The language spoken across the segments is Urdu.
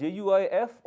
JUIF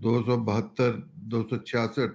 272 266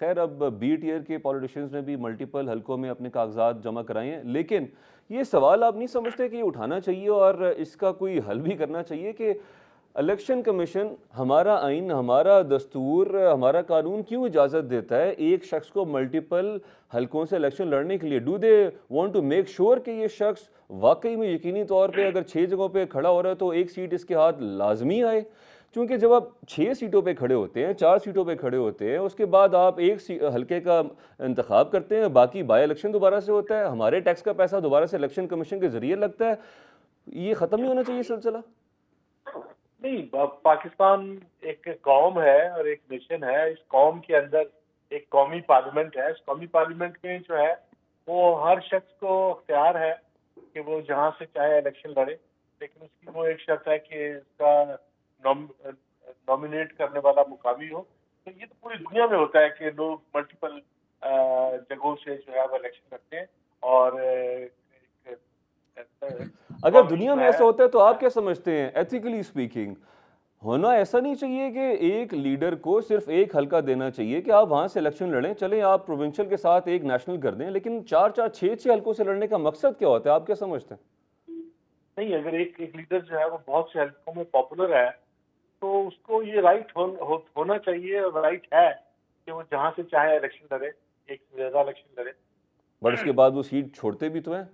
خیر اب بی ٹیئر کے پولیٹیشینز نے بھی ملٹیپل حلقوں میں اپنے کاغذات جمع کرائے ہیں، لیکن یہ سوال آپ نہیں سمجھتے کہ یہ اٹھانا چاہیے اور اس کا کوئی حل بھی کرنا چاہیے کہ الیکشن کمیشن، ہمارا آئین، ہمارا دستور، ہمارا قانون کیوں اجازت دیتا ہے ایک شخص کو ملٹیپل حلقوں سے الیکشن لڑنے کے لیے؟ Do they want to make sure کہ یہ شخص واقعی میں یقینی طور پہ اگر 6 جگہوں پہ کھڑا ہو رہا ہے تو ایک سیٹ اس کے ہاتھ لازمی آئے؟ چونکہ جب آپ 6 سیٹوں پہ کھڑے ہوتے ہیں، 4 سیٹوں پہ کھڑے ہوتے ہیں، اس کے بعد آپ ایک حلقے کا انتخاب کرتے ہیں، باقی بائی الیکشن دوبارہ سے ہوتا ہے، ہمارے ٹیکس کا پیسہ دوبارہ سے الیکشن کمیشن کے ذریعے لگتا ہے، یہ ختم نہیں ہونا چاہیے سلسلہ؟ نہیں، پاکستان ایک قوم ہے اور ایک نیشن ہے. اس قوم کے اندر ایک قومی پارلیمنٹ ہے. اس قومی پارلیمنٹ میں جو ہے وہ ہر شخص کو اختیار ہے کہ وہ جہاں سے چاہے الیکشن لڑے، لیکن اس کی وہ ایک شرط ہے کہ اس کا نامینیٹ کرنے والا مقامی ہو. تو یہ تو پوری دنیا میں ہوتا ہے کہ لوگ ملٹیپل جگہوں سے جو ہے وہ الیکشن لڑتے ہیں. اور اگر دنیا میں ایسا ہوتا ہے تو آپ کیا سمجھتے ہیں ایتھیکلی اسپیکنگ ہونا ایسا نہیں چاہیے کہ ایک لیڈر کو صرف ایک حلقہ دینا چاہیے کہ آپ وہاں سے الیکشن لڑیں، چلیں آپ پروونشل کے ساتھ ایک نیشنل کر دیں، لیکن 4-4 6 حلقوں سے لڑنے کا مقصد کیا ہوتا ہے؟ آپ کیا سمجھتے ہیں؟ نہیں، اگر ایک لیڈر جو ہے وہ بہت سے حلقوں میں پاپولر ہے تو اس کو یہ رائٹ ہونا چاہیے، اور رائٹ ہے کہ وہ جہاں سے چاہے الیکشن لڑے، ایک سے زیادہ الیکشن لڑے. بٹ اس کے بعد وہ سیٹ چھوڑتے بھی تو ہیں.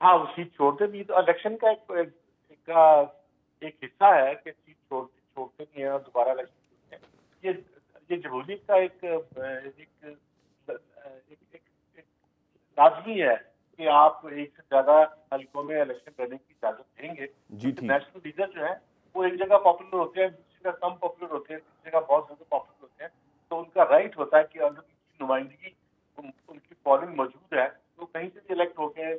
ہاں، وہ سیٹ چھوڑتے بھی تو الیکشن کا ایک حصہ ہے کہ سیٹ چھوڑتے بھی ہیں اور دوبارہ الیکشن کرتے ہیں. یہ جمہوریت کا ایک لازمی ہے کہ آپ ایک سے زیادہ حلقوں میں الیکشن کرنے کی اجازت دیں گے. جی ٹھیک. نیشنل لیڈر جو ہے وہ ایک جگہ پاپولر ہوتے ہیں، دوسری جگہ کم پاپولر ہوتے ہیں، تیسری جگہ بہت زیادہ پاپولر ہوتے ہیں. تو ان کا رائٹ ہوتا ہے کہ اگر ان کی نمائندگی ان کی فالوئنگ موجود ہے تو کہیں سے بھی الیکٹ ہو کے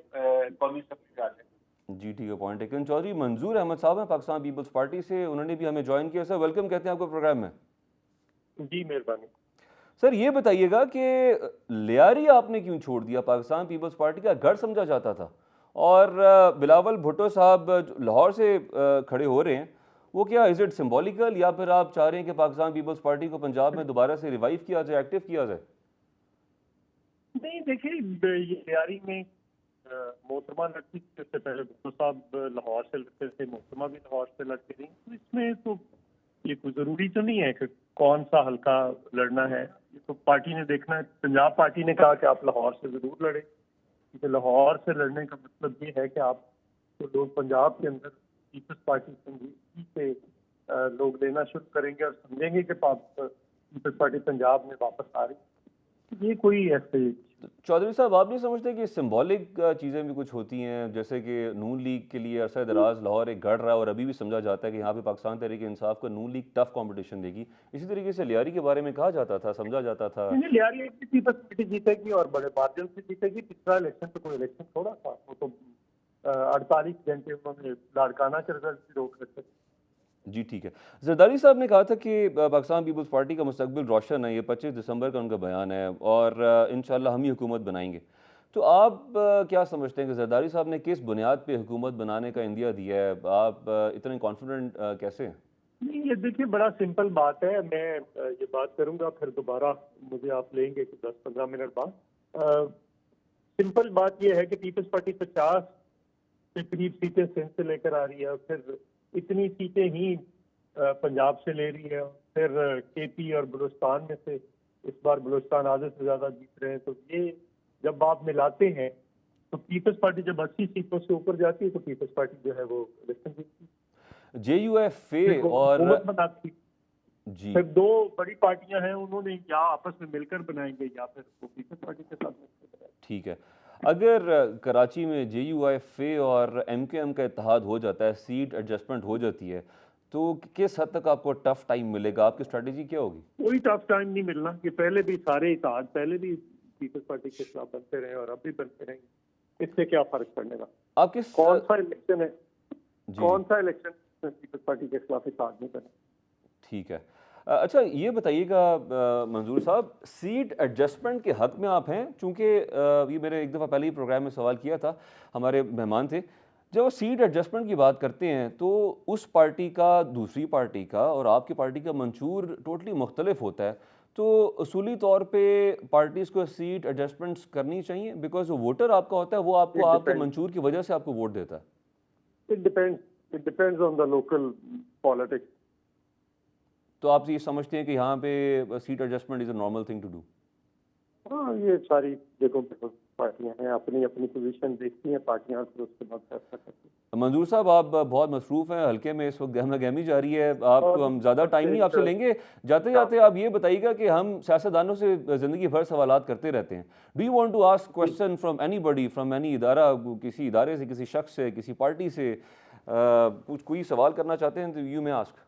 قومی اسمبلی میں آ جائیں. جی ٹھیک ہے، پوائنٹ ٹیکن. چودھری منظور احمد صاحب ہیں پاکستان پیپلز پارٹی سے، انہوں نے بھی ہمیں جوائن کیا. سر ویلکم کہتے ہیں آپ کو پروگرام میں. جی مہربانی. سر یہ بتائیے گا کہ لیاری آپ نے کیوں چھوڑ دیا؟ پاکستان پیپلز پارٹی کا گڑھ سمجھا جاتا تھا، اور بلاول بھٹو صاحب لاہور سے کھڑے ہو رہے ہیں، وہ کیا از اٹ سمبولیکل، یا پھر آپ چاہ رہے ہیں کہ پاکستان پیپلز پارٹی کو پنجاب میں دوبارہ سے ریوائیو کیا جائے، ایکٹیو کیا جائے؟ نہیں دیکھیے، یہ تیاری میں محترمہ لڑکی سے پہلے بھٹو صاحب لاہور سے لڑتے تھے، محترمہ بھی لاہور سے لڑتی رہی. تو اس میں تو یہ کوئی ضروری تو نہیں ہے کہ کون سا حلقہ لڑنا ہے. یہ تو پارٹی نے دیکھنا ہے. پنجاب پارٹی نے کہا کہ آپ لاہور سے ضرور لڑیں، کیونکہ لاہور سے لڑنے کا مطلب یہ ہے کہ آپ کو لوگ پنجاب کے اندر پیپلز پارٹی سنجیدگی سے لوگ لینا شروع کریں گے اور سمجھیں گے کہ پیپلز پارٹی پنجاب میں واپس آ رہی. یہ کوئی ایسے چودھری صاحب آپ نہیں سمجھتے کہ سمبولک چیزیں بھی کچھ ہوتی ہیں، جیسے کہ نون لیگ کے لیے عرصہ دراز لاہور ایک گڑھ رہا ہے اور ابھی بھی سمجھا جاتا ہے کہ یہاں پہ پاکستان تحریک انصاف کا نون لیگ ٹف کمپٹیشن دے گی، اسی طریقے سے لیاری کے بارے میں کہا جاتا تھا، سمجھا جاتا تھا؟ لیاری ایک بھی پیپلز پارٹی جیتے گی اور بڑے مارجن سے جیتے گی. پچھلا الیکشن تو کوئی الیکشن تھوڑا تھا، وہ تو 48 گھنٹے انہوں نے لاڑکانہ کے رزلٹ بھی روک رکھے. جی ٹھیک ہے. زرداری صاحب نے کہا تھا کہ پاکستان پیپلز پارٹی کا مستقبل روشن ہے، یہ 25 دسمبر کا ان کا بیان ہے، اور انشاءاللہ ہم ہی حکومت بنائیں گے. تو آپ کیا سمجھتے ہیں کہ زرداری صاحب نے کس بنیاد پہ حکومت بنانے کا عندیہ دیا ہے؟ آپ اتنے کانفیڈنٹ کیسے ہیں؟ نہیں، یہ دیکھیے بڑا سمپل بات ہے. میں یہ بات کروں گا، پھر دوبارہ مجھے آپ لیں گے 10-15 منٹ بعد. سمپل بات یہ ہے کہ پیپلز پارٹی 50 کے قریب سیٹیں سندھ سے لے کر آ رہی ہے، پھر اتنی سیٹیں ہی پنجاب سے لے رہی ہے، پھر کے پی اور بلوچستان میں سے اس بار بلوچستان آدھے سے زیادہ جیت رہے ہیں. تو یہ جب آپ ملاتے ہیں تو پیپلز پارٹی جب 80 سیٹوں سے اوپر جاتی ہے تو پیپلز پارٹی جو ہے وہ الیکشن جیتتی ہے، جے یو ایف اے اور حکومت بناتی. جی پھر دو بڑی پارٹیاں ہیں، انہوں نے یا آپس میں مل کر بنائیں گے یا پھر وہ پیپلز پارٹی کے ساتھ مل کر بنائیں گے. ٹھیک ہے. اگر کراچی میں جے یو ایف اے اور ایم کے ایم کا اتحاد ہو جاتا ہے، سیٹ ایڈجسٹمنٹ ہو جاتی ہے، تو کس حد تک آپ کو ٹف ٹائم ملے گا؟ آپ کی اسٹریٹجی کیا ہوگی؟ کوئی ٹف ٹائم نہیں ملنا. کہ پہلے بھی سارے اتحاد پہلے بھی پیپلز پارٹی کے خلاف بنتے رہے اور اب بھی بنتے رہیں گے. اس سے کیا فرق پڑنے گا؟ آپ کس کون سا الیکشن ہے، جی کون سا الیکشن پیپلز پارٹی کے خلاف اتحاد نہیں بنے. ٹھیک ہے. اچھا یہ بتائیے گا منظور صاحب، سیٹ ایڈجسٹمنٹ کے حق میں آپ ہیں؟ چونکہ یہ میں نے ایک دفعہ پہلے ہی پروگرام میں سوال کیا تھا، ہمارے مہمان تھے، جب وہ سیٹ ایڈجسٹمنٹ کی بات کرتے ہیں تو اس پارٹی کا دوسری پارٹی کا اور آپ کی پارٹی کا منشور ٹوٹلی مختلف ہوتا ہے. تو اصولی طور پہ پارٹیز کو سیٹ ایڈجسٹمنٹس کرنی چاہیے، بیکاز ووٹر آپ کا ہوتا ہے وہ آپ کو It آپ کے depends. منشور کی وجہ سے آپ کو ووٹ دیتا ہے. It depends. It depends on the local politics. تو آپ یہ سمجھتے ہیں کہ یہاں پہ seat adjustment is a normal thing to do? ہاں، یہ ساری جگہوں پہ پارٹیاں ہیں، اپنی اپنی پوزیشن دیکھتی ہیں پارٹیاں، پھر اس کے بعد فیصلہ کرتی ہیں۔ منظور صاحب آپ بہت مصروف ہیں، حلقے میں اس وقت گہما گہمی جاری ہے، آپ کو ہم زیادہ ٹائم نہیں آپ سے لیں گے. جاتے جاتے آپ یہ بتائیے گا کہ ہم سیاستدانوں سے زندگی بھر سوالات کرتے رہتے ہیں. Do you want to ask question from anybody, from any ادارہ، کسی ادارے سے، کسی شخص سے، کسی پارٹی سے کوئی سوال کرنا چاہتے ہیں تو یو میں آسک.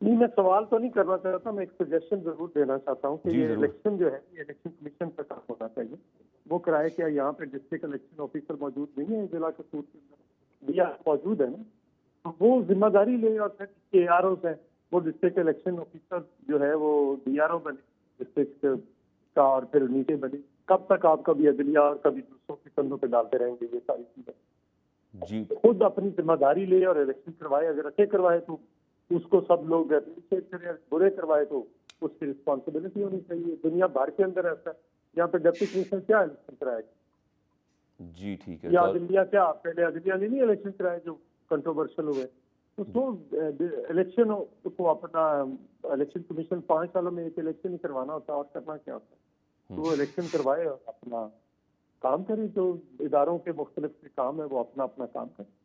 نہیں، میں سوال تو نہیں کرنا چاہتا، میں ایک سجیشن ضرور دینا چاہتا ہوں کہ جی یہ ضرور. الیکشن جو ہے یہ الیکشن کمیشن کا کام ہونا چاہیے، وہ کرائے. کیا یہاں پہ ڈسٹرکٹ الیکشن آفیسر موجود نہیں ہے ضلع قصور کے اندر؟ یا موجود ہے نا، تو وہ ذمہ داری لے، اور پھر کے آر اوز ہیں وہ ڈسٹرکٹ الیکشن آفیسر جو ہے وہ ڈی آر او بنے ڈسٹرکٹ کا، اور پھر نیچے بنے. کب تک آپ کبھی عدلیہ اور کبھی دوسروں کے کندھوں پہ ڈالتے رہیں گے یہ ساری چیزیں؟ جی خود اپنی ذمہ داری لے اور الیکشن کروائے. اگر اچھے کروائے تو اس کو سب لوگ اپریشیٹ کریں، برے کروائے تو اس کی رسپانسبلٹی ہونی چاہیے. دنیا بھر کے اندر ایسا ہے، یہاں پہ ڈپٹی کمشنر کیا الیکشن کرائے گا؟ جی ٹھیک ہے. یا عدلیہ کیا پہلے عدلیہ نے نہیں الیکشن کرائے جو کنٹروورشل ہوئے؟ تو الیکشن کو اپنا الیکشن کمیشن 5 سالوں میں ایک الیکشن ہی کروانا ہوتا ہے، اور کرنا کیا ہوتا ہے؟ تو وہ الیکشن کروائے اور اپنا کام کرے. جو اداروں کے مختلف کام ہے وہ اپنا اپنا کام کرے.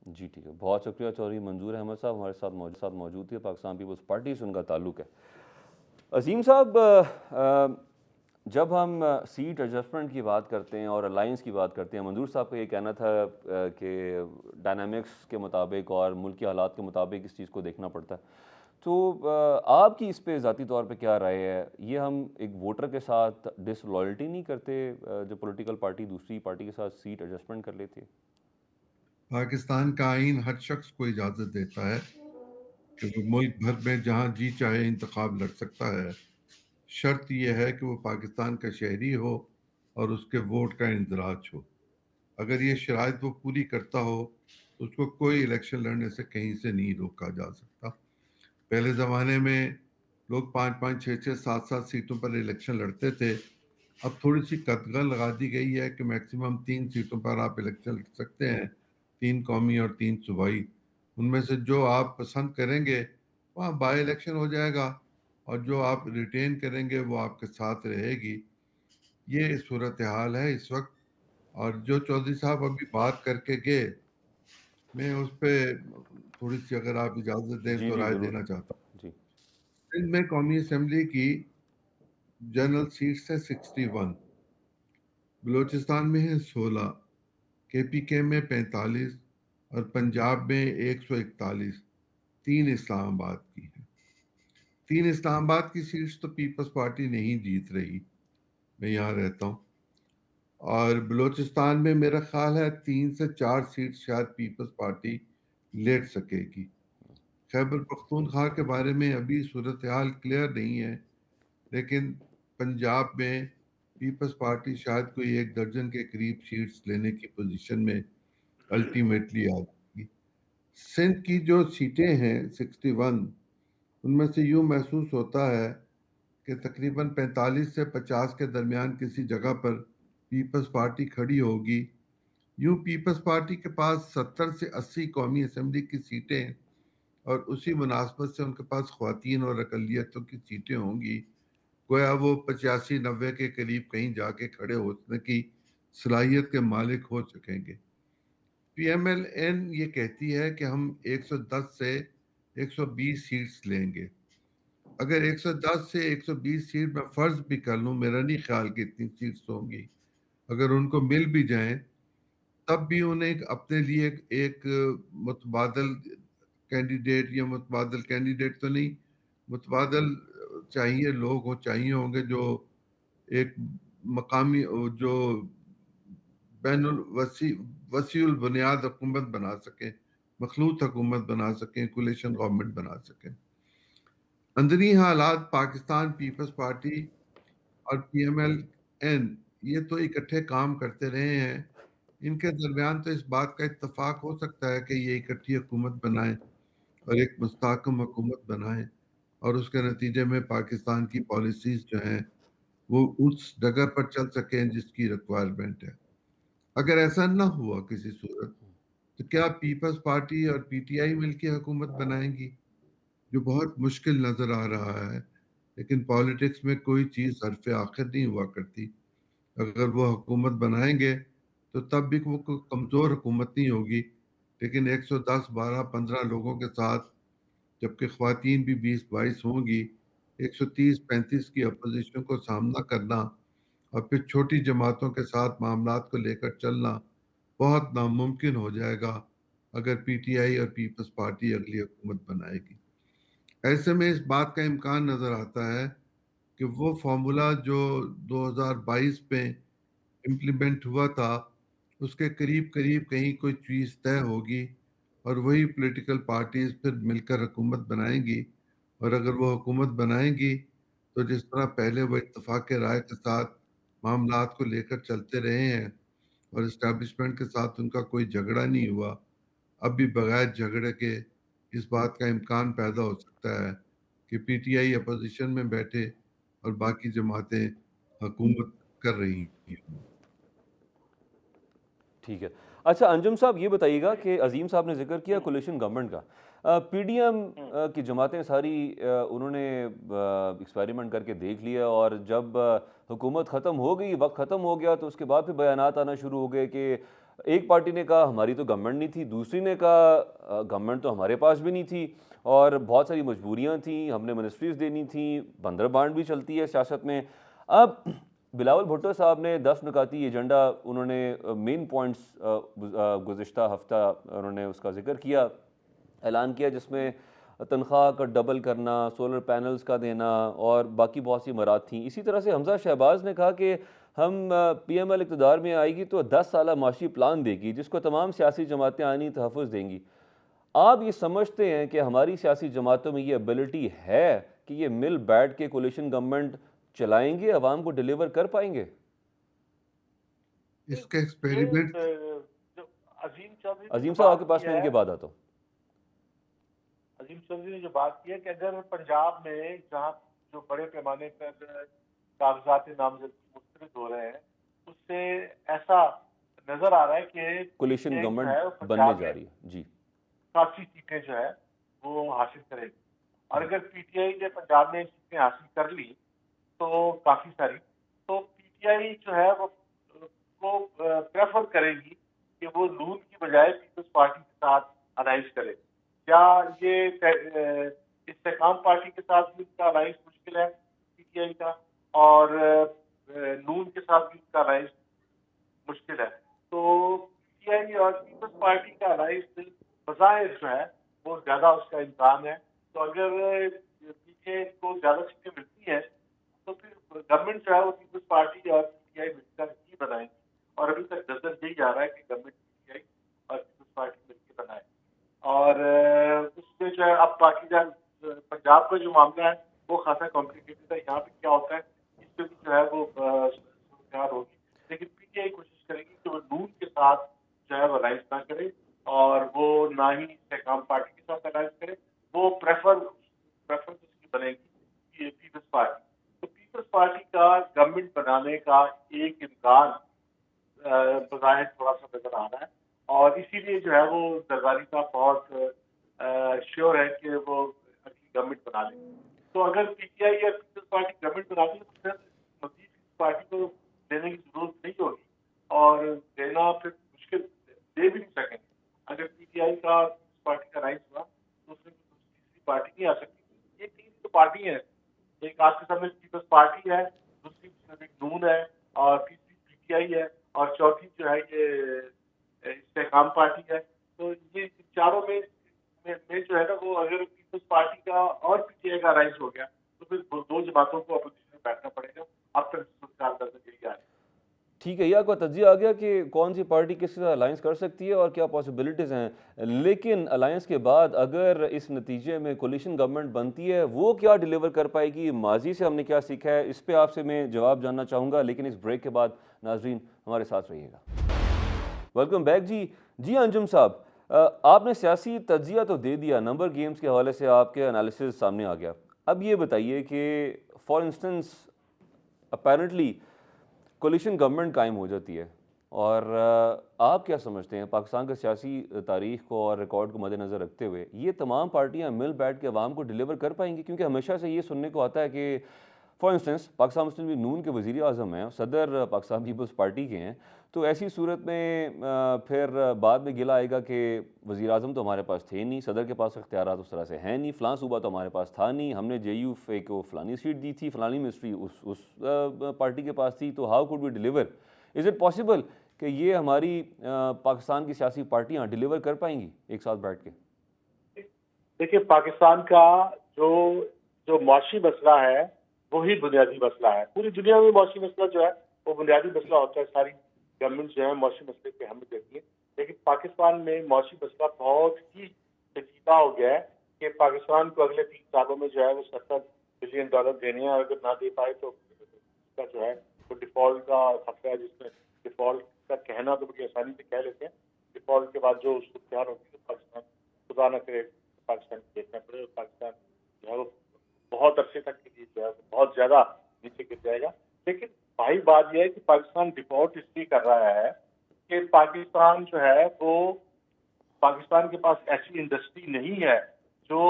جی ٹھیک ہے، بہت شکریہ. چودھری منظور احمد صاحب ہمارے ساتھ موجود تھے، پاکستان پیپلز پارٹی سے ان کا تعلق ہے. عظیم صاحب، جب ہم سیٹ ایڈجسٹمنٹ کی بات کرتے ہیں اور الائنس کی بات کرتے ہیں، منظور صاحب کا یہ کہنا تھا کہ ڈائنامکس کے مطابق اور ملکی حالات کے مطابق اس چیز کو دیکھنا پڑتا ہے. تو آپ کی اس پہ ذاتی طور پہ کیا رائے ہے؟ یہ ہم ایک ووٹر کے ساتھ ڈس لائلٹی نہیں کرتے جو پولیٹیکل پارٹی دوسری پارٹی کے ساتھ سیٹ ایڈجسٹمنٹ کر لیتی ہے؟ پاکستان کا آئین ہر شخص کو اجازت دیتا ہے کہ وہ ملک بھر میں جہاں جی چاہے انتخاب لڑ سکتا ہے. شرط یہ ہے کہ وہ پاکستان کا شہری ہو اور اس کے ووٹ کا اندراج ہو. اگر یہ شرائط وہ پوری کرتا ہو تو اس کو کوئی الیکشن لڑنے سے کہیں سے نہیں روکا جا سکتا. پہلے زمانے میں لوگ 5-5 6-6 7-7 سیٹوں پر الیکشن لڑتے تھے. اب تھوڑی سی قدغن لگا دی گئی ہے کہ میکسیمم 3 سیٹوں پر آپ الیکشن لڑ سکتے ہیں، 3 قومی اور 3 صوبائی. ان میں سے جو آپ پسند کریں گے وہاں بائی الیکشن ہو جائے گا، اور جو آپ ریٹین کریں گے وہ آپ کے ساتھ رہے گی. یہ صورتحال ہے اس وقت. اور جو چودھری صاحب ابھی بات کر کے گئے، میں اس پہ تھوڑی سی اگر آپ اجازت دیں جی تو جی رائے ضرور. دینا چاہتا ہوں. جی سندھ میں قومی اسمبلی کی جنرل سیٹس ہے 61، بلوچستان میں ہے 16، کے پی کے میں 45 اور پنجاب میں 141. 3 اسلام آباد کی ہیں. 3 اسلام آباد کی سیٹس تو پیپلز پارٹی نہیں جیت رہی، میں یہاں رہتا ہوں. اور بلوچستان میں میرا خیال ہے 3 سے 4 سیٹ شاید پیپلز پارٹی لیٹ سکے گی. خیبر پختونخوا کے بارے میں ابھی صورتحال کلیئر نہیں ہے، لیکن پنجاب میں پیپلز پارٹی شاید کوئی 1 درجن کے قریب سیٹس لینے کی پوزیشن میں الٹیمیٹلی آ جائے گی. سندھ کی جو سیٹیں ہیں 61، ان میں سے یوں محسوس ہوتا ہے کہ تقریباً 45 سے 50 کے درمیان کسی جگہ پر پیپلز پارٹی کھڑی ہوگی. یوں پیپلز پارٹی کے پاس 70 سے 80 قومی اسمبلی کی سیٹیں، اور اسی مناسبت سے ان کے پاس خواتین اور اقلیتوں کی سیٹیں ہوں گی. گویا وہ 85-90 کے قریب کہیں جا کے کھڑے ہونے کی صلاحیت کے مالک ہو سکیں گے. پی ایم ایل این یہ کہتی ہے کہ ہم 110 سے 120 سیٹس لیں گے. اگر 110 سے 120 سیٹ میں فرض بھی کر لوں، میرا نہیں خیال کہ اتنی سیٹس ہوں گی. اگر ان کو مل بھی جائیں تب بھی انہیں اپنے لیے ایک متبادل کینڈیڈیٹ، یا متبادل کینڈیڈیٹ تو نہیں، متبادل چاہیے لوگ چاہیے ہوں گے جو ایک مقامی، جو بین وسیع البنیاد حکومت بنا سکیں، مخلوط حکومت بنا سکیں، کولیشن گورنمنٹ بنا سکیں. اندرونی حالات پاکستان پیپلز پارٹی اور پی ایم ایل این یہ تو اکٹھے کام کرتے رہے ہیں. ان کے درمیان تو اس بات کا اتفاق ہو سکتا ہے کہ یہ اکٹھی حکومت بنائیں اور ایک مستحکم حکومت بنائیں. اور اس کے نتیجے میں پاکستان کی پالیسیز جو ہیں وہ اس جگہ پر چل سکیں جس کی ریکوائرمنٹ ہے. اگر ایسا نہ ہوا کسی صورت تو کیا پیپلز پارٹی اور پی ٹی آئی مل کے حکومت بنائیں گی؟ جو بہت مشکل نظر آ رہا ہے. لیکن پالیٹکس میں کوئی چیز حرف آخر نہیں ہوا کرتی. اگر وہ حکومت بنائیں گے تو تب بھی وہ کوئی کمزور حکومت نہیں ہوگی، لیکن 110 12 15 لوگوں کے ساتھ، جبکہ خواتین بھی 20 22 ہوں گی، 130 35 کی اپوزیشن کو سامنا کرنا اور پھر چھوٹی جماعتوں کے ساتھ معاملات کو لے کر چلنا بہت ناممکن ہو جائے گا اگر پی ٹی آئی اور پیپلز پارٹی اگلی حکومت بنائے گی. ایسے میں اس بات کا امکان نظر آتا ہے کہ وہ فارمولا جو 2022 میں امپلیمنٹ ہوا تھا اس کے قریب قریب کہیں کوئی چیز طے ہوگی اور وہی پولیٹیکل پارٹیز پھر مل کر حکومت بنائیں گی. اور اگر وہ حکومت بنائیں گی تو جس طرح پہلے وہ اتفاق رائے کے ساتھ معاملات کو لے کر چلتے رہے ہیں اور اسٹیبلشمنٹ کے ساتھ ان کا کوئی جھگڑا نہیں ہوا، اب بھی بغیر جھگڑے کے اس بات کا امکان پیدا ہو سکتا ہے کہ پی ٹی آئی اپوزیشن میں بیٹھے اور باقی جماعتیں حکومت کر رہی ہیں. ٹھیک ہے. اچھا انجم صاحب یہ بتائیے گا کہ عظیم صاحب نے ذکر کیا کولیشن گورنمنٹ کا، پی ڈی ایم کی جماعتیں ساری انہوں نے ایکسپیریمنٹ کر کے دیکھ لیا، اور جب حکومت ختم ہو گئی، وقت ختم ہو گیا، تو اس کے بعد پھر بیانات آنا شروع ہو گئے کہ ایک پارٹی نے کہا ہماری تو گورنمنٹ نہیں تھی، دوسری نے کہا گورنمنٹ تو ہمارے پاس بھی نہیں تھی اور بہت ساری مجبوریاں تھیں، ہم نے منسٹریز دینی تھیں، بندر بانٹ بھی چلتی ہے سیاست میں. اب بلاول بھٹو صاحب نے 10 نکاتی ایجنڈا انہوں نے مین پوائنٹس گزشتہ ہفتہ انہوں نے اس کا ذکر کیا، اعلان کیا، جس میں تنخواہ کا ڈبل کرنا، سولر پینلز کا دینا اور باقی بہت سی مراد تھیں. اسی طرح سے حمزہ شہباز نے کہا کہ ہم پی ایم ایل اقتدار میں آئے گی تو 10 سالہ معاشی پلان دے گی جس کو تمام سیاسی جماعتیں آئینی تحفظ دیں گی. آپ یہ سمجھتے ہیں کہ ہماری سیاسی جماعتوں میں یہ ایبلٹی ہے کہ یہ مل بیٹھ کے کولیشن گورنمنٹ چلائیں گے، عوام کو ڈیلیور کر پائیں گے؟ اس کے ایکسپیریمنٹ عظیم صاحب آپ کے پاس میں ان کے بعد آتا ہوں. عظیم چودھری نے جو بات کی ہے کہ اگر پنجاب میں جہاں جو بڑے پیمانے پر کاغذات نامزدگی مسترد ہو رہے ہیں، اس سے ایسا نظر آ رہا ہے کہ کولیشن گورنمنٹ بننے جا رہی ہے. جی، کافی سیٹیں جو ہے وہ حاصل کرے گی، اور اگر پی ٹی آئی نے پنجاب میں سیٹیں حاصل کر لی تو کافی ساری، تو پی ٹی آئی جو ہے وہ پریفر کرے گی کہ وہ نون کی بجائے پیپلز پارٹی کے ساتھ الائنس کرے. کیا یہ استحکام پارٹی کے ساتھ بھی ان کا الائنس مشکل ہے پی ٹی آئی کا، اور نون کے ساتھ بھی ان کا الائنس مشکل ہے. تو پی ٹی آئی اور پیپلز پارٹی کا الائنس بظاہر جو ہے وہ زیادہ اس کا امکان ہے. تو اگر پی ٹی آئی کو زیادہ سیٹیں ملتی ہیں تو پھر گورنمنٹ جو ہے وہ پیپلز پارٹی اور پی ٹی آئی مل کر ہی بنائیں گی، اور ابھی تک نظر یہی جا رہا ہے کہ گورنمنٹ پی ٹی آئی اور پیپلز پارٹی مل کے بنائے. اور اس میں جو ہے اب باقی پنجاب کا جو معاملہ ہے وہ خاصا کمپلیکیٹڈ ہے. یہاں پہ کیا ہوتا ہے اس پہ بھی جو ہے وہ صورتحال ہوگی، لیکن پی ٹی آئی کوشش کرے گی کہ وہ نون کے ساتھ جو ہے وہ الائنس نہ کرے، اور وہ نہ ہی استحکام پارٹی کے ساتھ الائنس کرے. وہ پریفرنس اس کی بنے گی پیپلز پارٹی. تو پیپلز پارٹی کا گورنمنٹ بنانے کا ایک امکان بظاہر تھوڑا سا نظر آ رہا ہے، اور اسی لیے جو ہے وہ زرداری صاحب بہت شیور ہے کہ وہ اچھی گورنمنٹ بنا لیں. تو اگر پی ٹی آئی یا پیپلز پارٹی گورنمنٹ بنا لیں تو پھر مزید پیپلز پارٹی کو دینے کی ضرورت نہیں ہوگی، اور دینا پھر مشکل دے بھی نہیں سکیں گے. اگر پی ٹی آئی کا پیپلز پارٹی کا رائٹ ہوا تو اس میں تیسری پارٹی نہیں آ سکتی. یہ تین تو پارٹی ہیں، ایک آپ کے سامنے پیپلز پارٹی ہے، دوسری نون ہے، اور تیسری پی ٹی آئی ہے، اور چوتھی جو ہے یہ استحکام پارٹی ہے. تو یہ چاروں میں جو ہے نا وہ اگر پیپلز پارٹی کا اور پی ٹی آئی کا رائز ہو گیا تو پھر دو جماعتوں کو اپوزیشن میں بیٹھنا پڑے گا. اب تک صورتحال نظر یہی آ رہی ہے. ٹھیک ہے، یہ آپ کا تجزیہ آ گیا کہ کون سی پارٹی کس کے ساتھ الائنس کر سکتی ہے اور کیا پاسبلٹیز ہیں. لیکن الائنس کے بعد اگر اس نتیجے میں کولیشن گورنمنٹ بنتی ہے وہ کیا ڈیلیور کر پائے گی، ماضی سے ہم نے کیا سیکھا ہے، اس پہ آپ سے میں جواب جاننا چاہوں گا. لیکن اس بریک کے بعد ناظرین ہمارے ساتھ رہیے گا. Welcome back. جی انجم صاحب، آپ نے سیاسی تجزیہ تو دے دیا، نمبر گیمز کے حوالے سے آپ کے انالیسز سامنے آ گیا. اب یہ بتائیے کہ for instance apparently coalition government قائم ہو جاتی ہے، اور آپ کیا سمجھتے ہیں پاکستان کے سیاسی تاریخ کو اور ریکارڈ کو مد نظر رکھتے ہوئے یہ تمام پارٹیاں مل بیٹھ کے عوام کو ڈیلیور کر پائیں گی؟ کیونکہ ہمیشہ سے یہ سننے کو آتا ہے کہ فار انسٹنس پاکستان مسلم لیگ نون کے وزیر اعظم ہیں، صدر پاکستان پیپلز پارٹی کے ہیں، تو ایسی صورت میں پھر بعد میں گلہ آئے گا کہ وزیر اعظم تو ہمارے پاس تھے نہیں، صدر کے پاس اختیارات اس طرح سے ہیں نہیں، فلاں صوبہ تو ہمارے پاس تھا نہیں، ہم نے جے یو اے کو فلانی سیٹ دی تھی، فلانی منسٹری اس پارٹی کے پاس تھی، تو how could we deliver? Is it possible کہ یہ ہماری پاکستان کی سیاسی پارٹیاں ڈیلیور کر پائیں گی ایک ساتھ بیٹھ کے؟ دیکھیے، پاکستان کا جو معاشی مسئلہ ہے وہی بنیادی مسئلہ ہے. پوری دنیا میں معاشی مسئلہ جو ہے وہ بنیادی مسئلہ ہوتا ہے. ساری گورنمنٹ جو ہے معاشی مسئلے پہ اہمیت دیتی ہے، لیکن پاکستان میں معاشی مسئلہ بہت ہی پیچیدہ ہو گیا ہے کہ پاکستان کو اگلے 3 سالوں میں جو ہے وہ $70 بلین دینے ہیں، اور اگر نہ دے پائے تو اس کا جو ہے وہ ڈیفالٹ کا خطرہ ہے، جس میں ڈیفالٹ کا کہنا تو بڑی آسانی سے کہہ لیتے ہیں، ڈیفالٹ کے بعد جو اس کو اختیار ہوتی ہے پاکستان خدا نہ کرے پاکستان کو دیکھنا پڑے، اور پاکستان جو ہے وہ بہت عرصے تک کے لیے جو ہے بہت زیادہ نیچے گر جائے گا. لیکن بھائی بات یہ ہے کہ پاکستان ڈیفالٹ اس لیے کر رہا ہے کہ پاکستان جو ہے وہ پاکستان کے پاس ایسی انڈسٹری نہیں ہے جو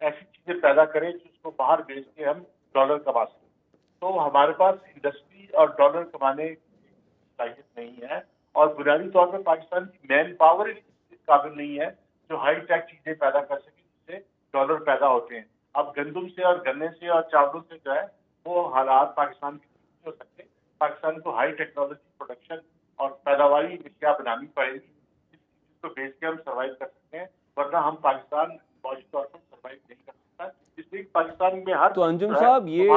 ایسی چیزیں پیدا کرے جس کو باہر بیچ کے ہم ڈالر کما سکیں. تو ہمارے پاس انڈسٹری اور ڈالر کمانے کی صلاحیت نہیں ہے، اور بنیادی طور پر پاکستان کی مین پاور اس قابل نہیں ہے جو ہائی ٹیک چیزیں پیدا کر سکے جس سے ڈالر پیدا ہوتے ہیں. اب گندم سے اور گنے سے اور چاولوں سے جو ہے وہ حالات پاکستان کے نہیں ہو سکتے. پاکستان کو ہائی ٹیکنالوجی پروڈکشن اور پیداواری اشیاء بنانی پڑے گی جس کو بیچ کے ہم سروائیو کر سکتے ہیں، ورنہ ہم پاکستان معاشی طور پر سروائیو نہیں کر سکتا. اس لیے پاکستان میں ہر تو انجم صاحب یہ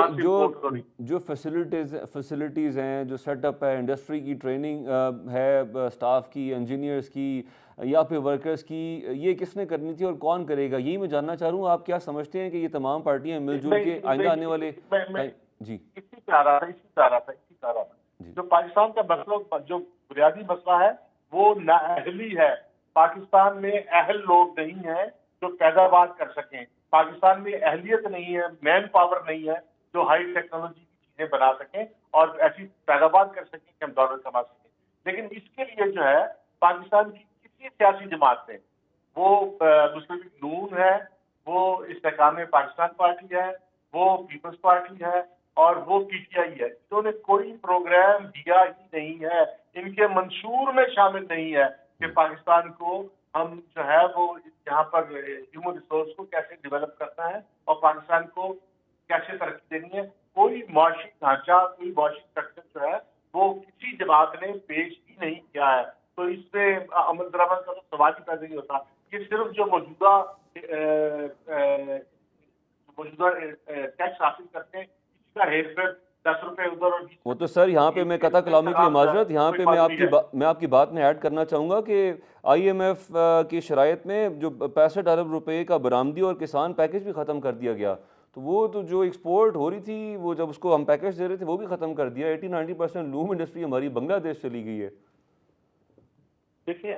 جو فیسلٹیز ہیں، جو سیٹ اپ ہے، انڈسٹری کی ٹریننگ ہے اسٹاف کی، انجینئرز کی یا پھر ورکرز کی، یہ کس نے کرنی تھی اور کون کرے گا؟ یہی میں جاننا چاہ رہا ہوں. آپ کیا سمجھتے ہیں کہ یہ تمام پارٹیاں مل جل کے آئندہ آنے والے جی اسی پہ آ رہا تھا جو پاکستان کا مسئلہ، جو بنیادی مسئلہ ہے وہ نااہلی ہے. پاکستان میں اہل لوگ نہیں ہیں جو پیداوار کر سکیں. پاکستان میں اہلیت نہیں ہے، مین پاور نہیں ہے جو ہائی ٹیکنالوجی کی چیزیں بنا سکیں اور ایسی پیداوار کر سکیں کہ ہم ڈالر کما سکیں. لیکن اس کے لیے جو ہے پاکستان کی کسی سیاسی جماعت سے، وہ مسلم لیگ نون ہے، وہ استحکام پاکستان پارٹی ہے، وہ پیپلز پارٹی ہے، اور وہ پی ٹی آئی ہے، انہوں نے کوئی پروگرام دیا ہی نہیں ہے. ان کے منشور میں شامل نہیں ہے کہ پاکستان کو ہم جو ہے وہ یہاں پر ہیومن ریسورس کو کیسے ڈیولپ کرنا ہے اور پاکستان کو کیسے ترقی دینی ہے. کوئی معاشی ڈھانچہ، کوئی معاشی اسٹرکچر جو ہے وہ کسی جماعت نے پیش ہی نہیں کیا ہے. تو اس پہ عمل درآمد کا تو سوال ہی پیدا نہیں ہوتا. یہ صرف جو موجودہ ٹیکس حاصل کرتے ہیں اسی کا ہیر پھیر 10 روپے ادھر اور وہ تو سر یہاں پہ میں قطع کلامی کے لیے معذرت، یہاں پہ میں آپ کی بات میں ایڈ کرنا چاہوں گا کہ آئی ایم ایف کی شرائط میں جو 65 ارب روپے کا برآمدی اور کسان پیکج بھی ختم کر دیا گیا. تو وہ تو جو ایکسپورٹ ہو رہی تھی، وہ جب اس کو ہم پیکج دے رہے تھے وہ بھی ختم کر دیا. 80-90% لوم انڈسٹری ہماری بنگلہ دیش چلی گئی ہے. دیکھیے،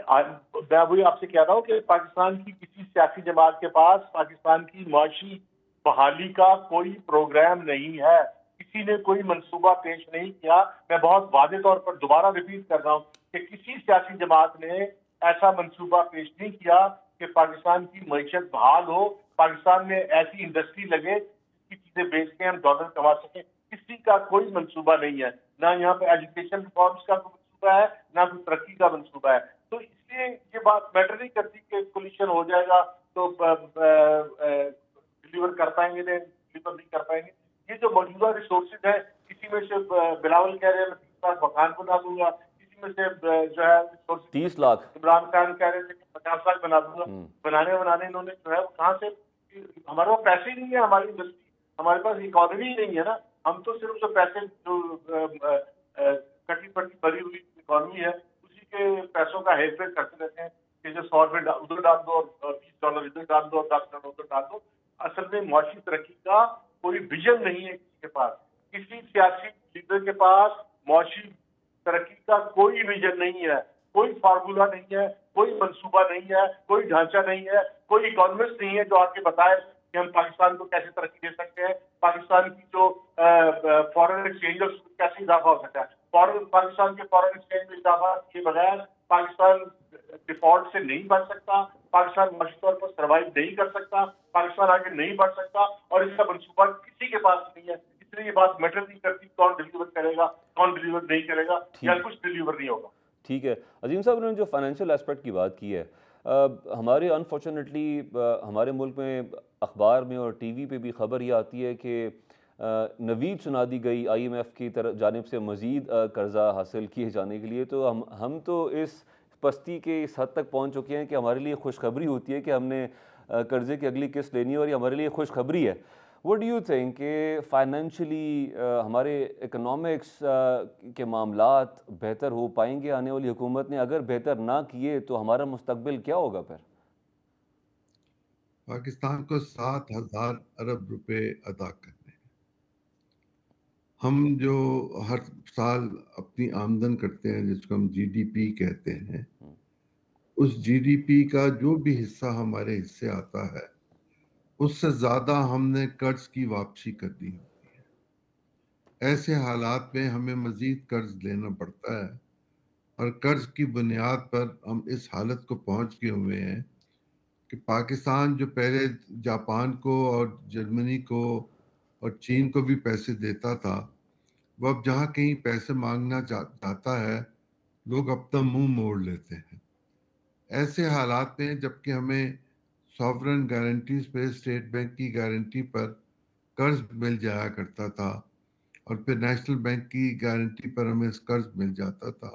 میں وہی آپ سے کہہ رہا ہوں کہ پاکستان کی کسی سیاسی جماعت کے پاس پاکستان کی معاشی بحالی کا کوئی پروگرام نہیں ہے. کسی نے کوئی منصوبہ پیش نہیں کیا. میں بہت واضح طور پر دوبارہ ریپیٹ کر رہا ہوں کہ کسی سیاسی جماعت نے ایسا منصوبہ پیش نہیں کیا کہ پاکستان کی معیشت بحال ہو، پاکستان میں ایسی انڈسٹری لگے جس کی چیزیں بیچ کے ہم ڈالر کما سکیں. کسی کا کوئی منصوبہ نہیں ہے. نہ یہاں پہ ایجوکیشن ریفارمز کا کوئی منصوبہ ہے، نہ کوئی ترقی کا منصوبہ ہے. تو اس لیے یہ بات میٹر نہیں کرتی کہ کولیشن ہو جائے گا تو ڈلیور کر پائیں گے، ڈلیور نہیں کر پائیں گے. یہ جو موجودہ ریسورسز ہیں، کسی میں سے بلاول کہہ رہے ہیں میں 30 لاکھ مکان بنا دوں گا، کسی میں سے جو ہے 30 لاکھ عمران خان کہہ رہے تھے کہ 50 لاکھ بنا دوں گا. بنانے انہوں نے جو ہے کہاں سے، ہمارے پاس پیسے نہیں ہے، ہماری انڈسٹری، ہمارے پاس اکانومی نہیں ہے نا. ہم تو صرف جو پیسے جو کٹی پٹی بھری ہوئی اکانومی ہے اسی کے پیسوں کا ہیر پھیر کرتے رہتے ہیں کہ جو 100 روپے ادھر ڈال دو اور $20 ادھر ڈال دو اور $10 ادھر ڈال دو. اصل میں معاشی ترقی کا کوئی ویژن نہیں ہے کسی کے پاس. کسی سیاسی لیڈر کے پاس معاشی ترقی کا کوئی ویژن نہیں ہے، کوئی فارمولا نہیں ہے، کوئی منصوبہ نہیں ہے، کوئی ڈھانچہ نہیں ہے، کوئی اکانومسٹ نہیں ہے جو آ کے بتائے کہ ہم پاکستان کو کیسے ترقی دے سکتے ہیں, پاکستان کی جو فورن ایکسچینج ہے اس میں کیسے اضافہ ہو سکتا ہے. پاکستان کے فورن ایکسچینج میں اضافہ کے بغیر پاکستان ڈیفالٹ سے نہیں بچ سکتا, پاکستان معاشی طور پر سروائیو نہیں کر سکتا, پاکستان آگے نہیں بڑھ سکتا, اور اس کا منصوبہ کسی کے پاس نہیں ہے. اس لیے یہ بات میٹر نہیں کرتی کون ڈلیور کرے گا, کون ڈلیور نہیں کرے گا, یا ٹھیک کچھ ڈلیور نہیں ہوگا. ٹھیک ہے. عظیم صاحب نے جو فائنینشیل اسپیکٹ کی بات کی ہے, ہمارے انفارچونیٹلی ہمارے ملک میں اخبار میں اور ٹی وی پہ بھی خبر یہ آتی ہے کہ نوید سنا دی گئی آئی ایم ایف کی طرف جانب سے مزید قرضہ حاصل کیے جانے کے لیے. تو ہم تو اس پستی کے اس حد تک پہنچ چکے ہیں کہ ہمارے لیے خوشخبری ہوتی ہے کہ ہم نے قرضے کی اگلی قسط لینی ہے, اور یہ ہمارے لیے خوشخبری ہے. وٹ ڈو یو تھنک کہ فائنینشلی ہمارے اکنامکس کے معاملات بہتر ہو پائیں گے آنے والی حکومت نے؟ اگر بہتر نہ کیے تو ہمارا مستقبل کیا ہوگا پھر؟ پاکستان کو 7,000 ارب روپے ادا کرنے ہیں. ہم جو ہر سال اپنی آمدن کرتے ہیں جس کو ہم جی ڈی پی کہتے ہیں, اس جی ڈی پی کا جو بھی حصہ ہمارے حصے آتا ہے اس سے زیادہ ہم نے قرض کی واپسی کرنی ہوتی ہے. ایسے حالات میں ہمیں مزید قرض لینا پڑتا ہے, اور قرض کی بنیاد پر ہم اس حالت کو پہنچ گئے ہوئے ہیں کہ پاکستان جو پہلے جاپان کو اور جرمنی کو اور چین کو بھی پیسے دیتا تھا, وہ اب جہاں کہیں پیسے مانگنا چاہتا ہے لوگ اپنا منہ موڑ لیتے ہیں. ایسے حالات میں جبکہ ہمیں سوورن گارنٹیز پہ اسٹیٹ بینک کی گارنٹی پر قرض مل جایا کرتا تھا, اور پھر نیشنل بینک کی گارنٹی پر ہمیں قرض مل جاتا تھا,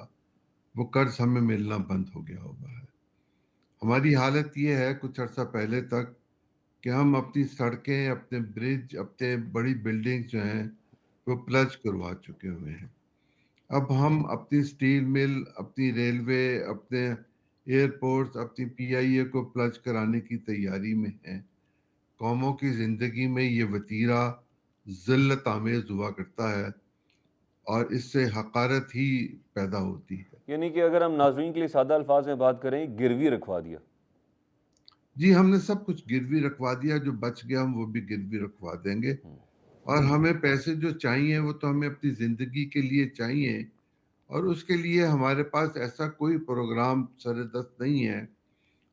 وہ قرض ہمیں ملنا بند ہو گیا ہوا ہے. ہماری حالت یہ ہے کچھ عرصہ پہلے تک کہ ہم اپنی سڑکیں, اپنے برج, اپنے بڑی بلڈنگ جو ہیں وہ پلج کروا چکے ہوئے ہیں. اب ہم اپنی سٹیل مل, اپنی ریلوے, اپنے ایئرپورٹس, اپنی پی آئی اے کو پلج کرانے کی تیاری میں ہیں. قوموں کی زندگی میں یہ وتیرہ ذلت آمیز ہوا کرتا ہے, اور اس سے حقارت ہی پیدا ہوتی ہے. یعنی کہ اگر ہم ناظرین کے لیے سادہ الفاظ میں بات کریں, گروی رکھوا دیا. جی, ہم نے سب کچھ گروی رکھوا دیا, جو بچ گیا ہم وہ بھی گروی رکھوا دیں گے. اور ہمیں پیسے جو چاہیے وہ تو ہمیں اپنی زندگی کے لیے چاہیے, اور اس کے لیے ہمارے پاس ایسا کوئی پروگرام سر دست نہیں ہے.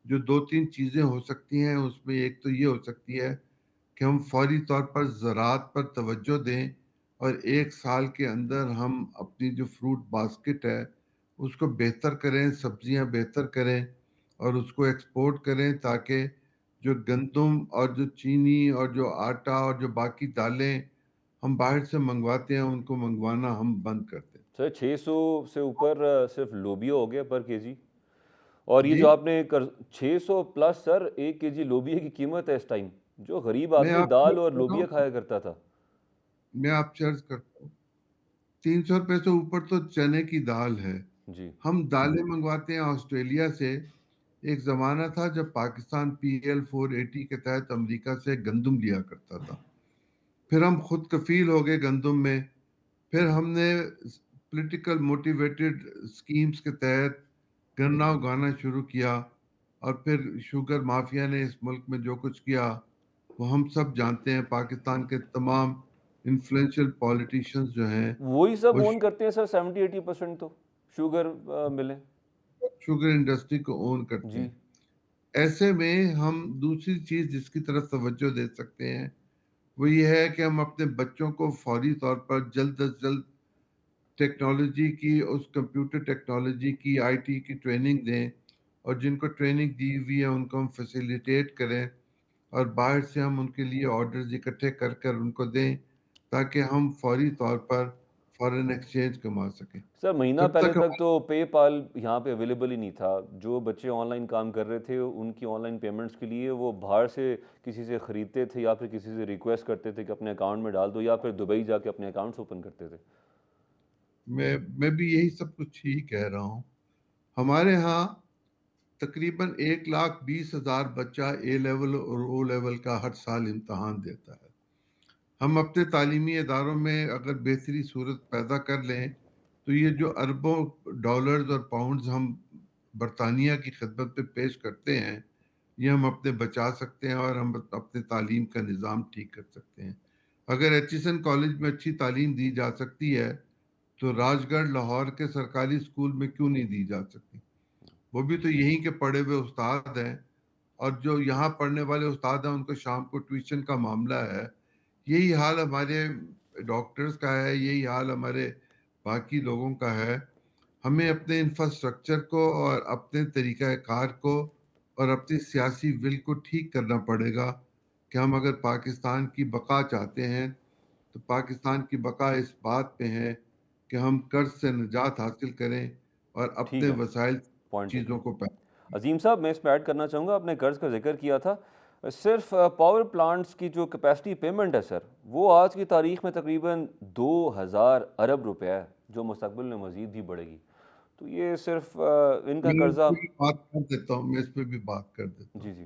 جو 2-3 چیزیں ہو سکتی ہیں اس میں ایک تو یہ ہو سکتی ہے کہ ہم فوری طور پر زراعت پر توجہ دیں, اور 1 سال کے اندر ہم اپنی جو فروٹ باسکٹ ہے اس کو بہتر کریں, سبزیاں بہتر کریں اور اس کو ایکسپورٹ کریں, تاکہ جو گندم اور جو چینی اور جو آٹا اور جو باقی دالیں ہم باہر سے منگواتے ہیں ان کو منگوانا ہم بند کر دیں. سر 600 سے اوپر صرف لوبیا ہو گیا پر کے جی, اور یہ جی, جو آپ نے 600 پلس سر 1 کے جی لوبیا کی قیمت ہے اس ٹائم. جو غریب میں آدمی آپ کو دال اور بتاؤں, لوبیا کھایا کرتا تھا. میں آپ سے عرض کرتا ہوں, 300 روپے سے اوپر تو چنے کی دال ہے. جی ہم دالیں منگواتے ہیں آسٹریلیا سے. ایک زمانہ تھا جب پاکستان پی ایل 480 کے تحت امریکہ سے گندم لیا کرتا تھا. پھر ہم خود کفیل ہو گئے گندم میں. پھر ہم نے پولیٹیکل موٹیویٹڈ اسکیمز کے تحت گنا اگانا شروع کیا, اور پھر شوگر مافیا نے اس ملک میں جو کچھ کیا وہ ہم سب جانتے ہیں. پاکستان کے تمام انفلوئنشل پولیٹیشنز جو ہیں وہی سب وہ اون کرتے ہیں سر 70-80% تو شوگر ملیں. شوگر انڈسٹری کو اون کرتے جی ہیں. ایسے میں ہم دوسری چیز جس کی طرف توجہ دے سکتے ہیں وہ یہ ہے کہ ہم اپنے بچوں کو فوری طور پر جلد از جلد ٹیکنالوجی کی, اس کمپیوٹر ٹیکنالوجی کی, آئی ٹی کی ٹریننگ دیں, اور جن کو ٹریننگ دی ہوئی ہے ان کو ہم فیسیلیٹیٹ کریں, اور باہر سے ہم ان کے لیے آرڈرز اکٹھے کر کر ان کو دیں, تاکہ ہم فوری طور پر فارن ایکسچینج کما سکیں. سر مہینہ جب پہلے تک تک تو پے پال یہاں پہ اویلیبل ہی نہیں تھا. جو بچے آن لائن کام کر رہے تھے ان کی آن لائن پیمنٹس کے لیے وہ باہر سے کسی سے خریدتے تھے, یا پھر کسی سے ریکویسٹ کرتے تھے کہ اپنے اکاؤنٹ میں ڈال دو, یا پھر دبئی جا کے اپنے اکاؤنٹس اوپن کرتے تھے. میں بھی یہی سب کچھ ہی کہہ رہا ہوں. ہمارے ہاں تقریباً 1,20,000 بچہ اے لیول اور او لیول کا ہر سال امتحان دیتا ہے. ہم اپنے تعلیمی اداروں میں اگر بہتری صورت پیدا کر لیں تو یہ جو اربوں ڈالرز اور پاؤنڈز ہم برطانیہ کی خدمت پہ پیش کرتے ہیں یہ ہم اپنے بچا سکتے ہیں اور ہم اپنے تعلیم کا نظام ٹھیک کر سکتے ہیں. اگر ایچیسن کالج میں اچھی تعلیم دی جا سکتی ہے تو راج گڑھ لاہور کے سرکاری اسکول میں کیوں نہیں دی جا سکتی؟ وہ بھی تو یہیں کے پڑھے ہوئے استاد ہیں، اور جو یہاں پڑھنے والے استاد ہیں ان کو شام کو ٹیوشن کا معاملہ ہے. یہی حال ہمارے ڈاکٹرز کا ہے، یہی حال ہمارے باقی لوگوں کا ہے. ہمیں اپنے انفراسٹرکچر کو اور اپنے طریقہ کار کو اور اپنی سیاسی ول کو ٹھیک کرنا پڑے گا کہ ہم اگر پاکستان کی بقا چاہتے ہیں تو پاکستان کی بقا اس بات پہ ہے کہ ہم قرض سے نجات حاصل کریں اور ٹھیک اپنے ہے، وسائل پوائنٹ چیزوں ٹیکن. کو پیدا کریں. عظیم صاحب میں اس میں ایڈ کرنا چاہوں گا، آپ نے قرض کا ذکر کیا تھا. صرف پاور پلانٹس کی جو کیپیسٹی پیمنٹ ہے سر، وہ آج کی تاریخ میں تقریباً 2000 ارب روپے ہے، جو مستقبل میں مزید بھی بڑھے گی. تو یہ صرف ان کا میں اس قرضہ. پہ بھی بات کر دیتا ہوں، میں اس پہ بھی بات کر دیتا ہوں. جی جی.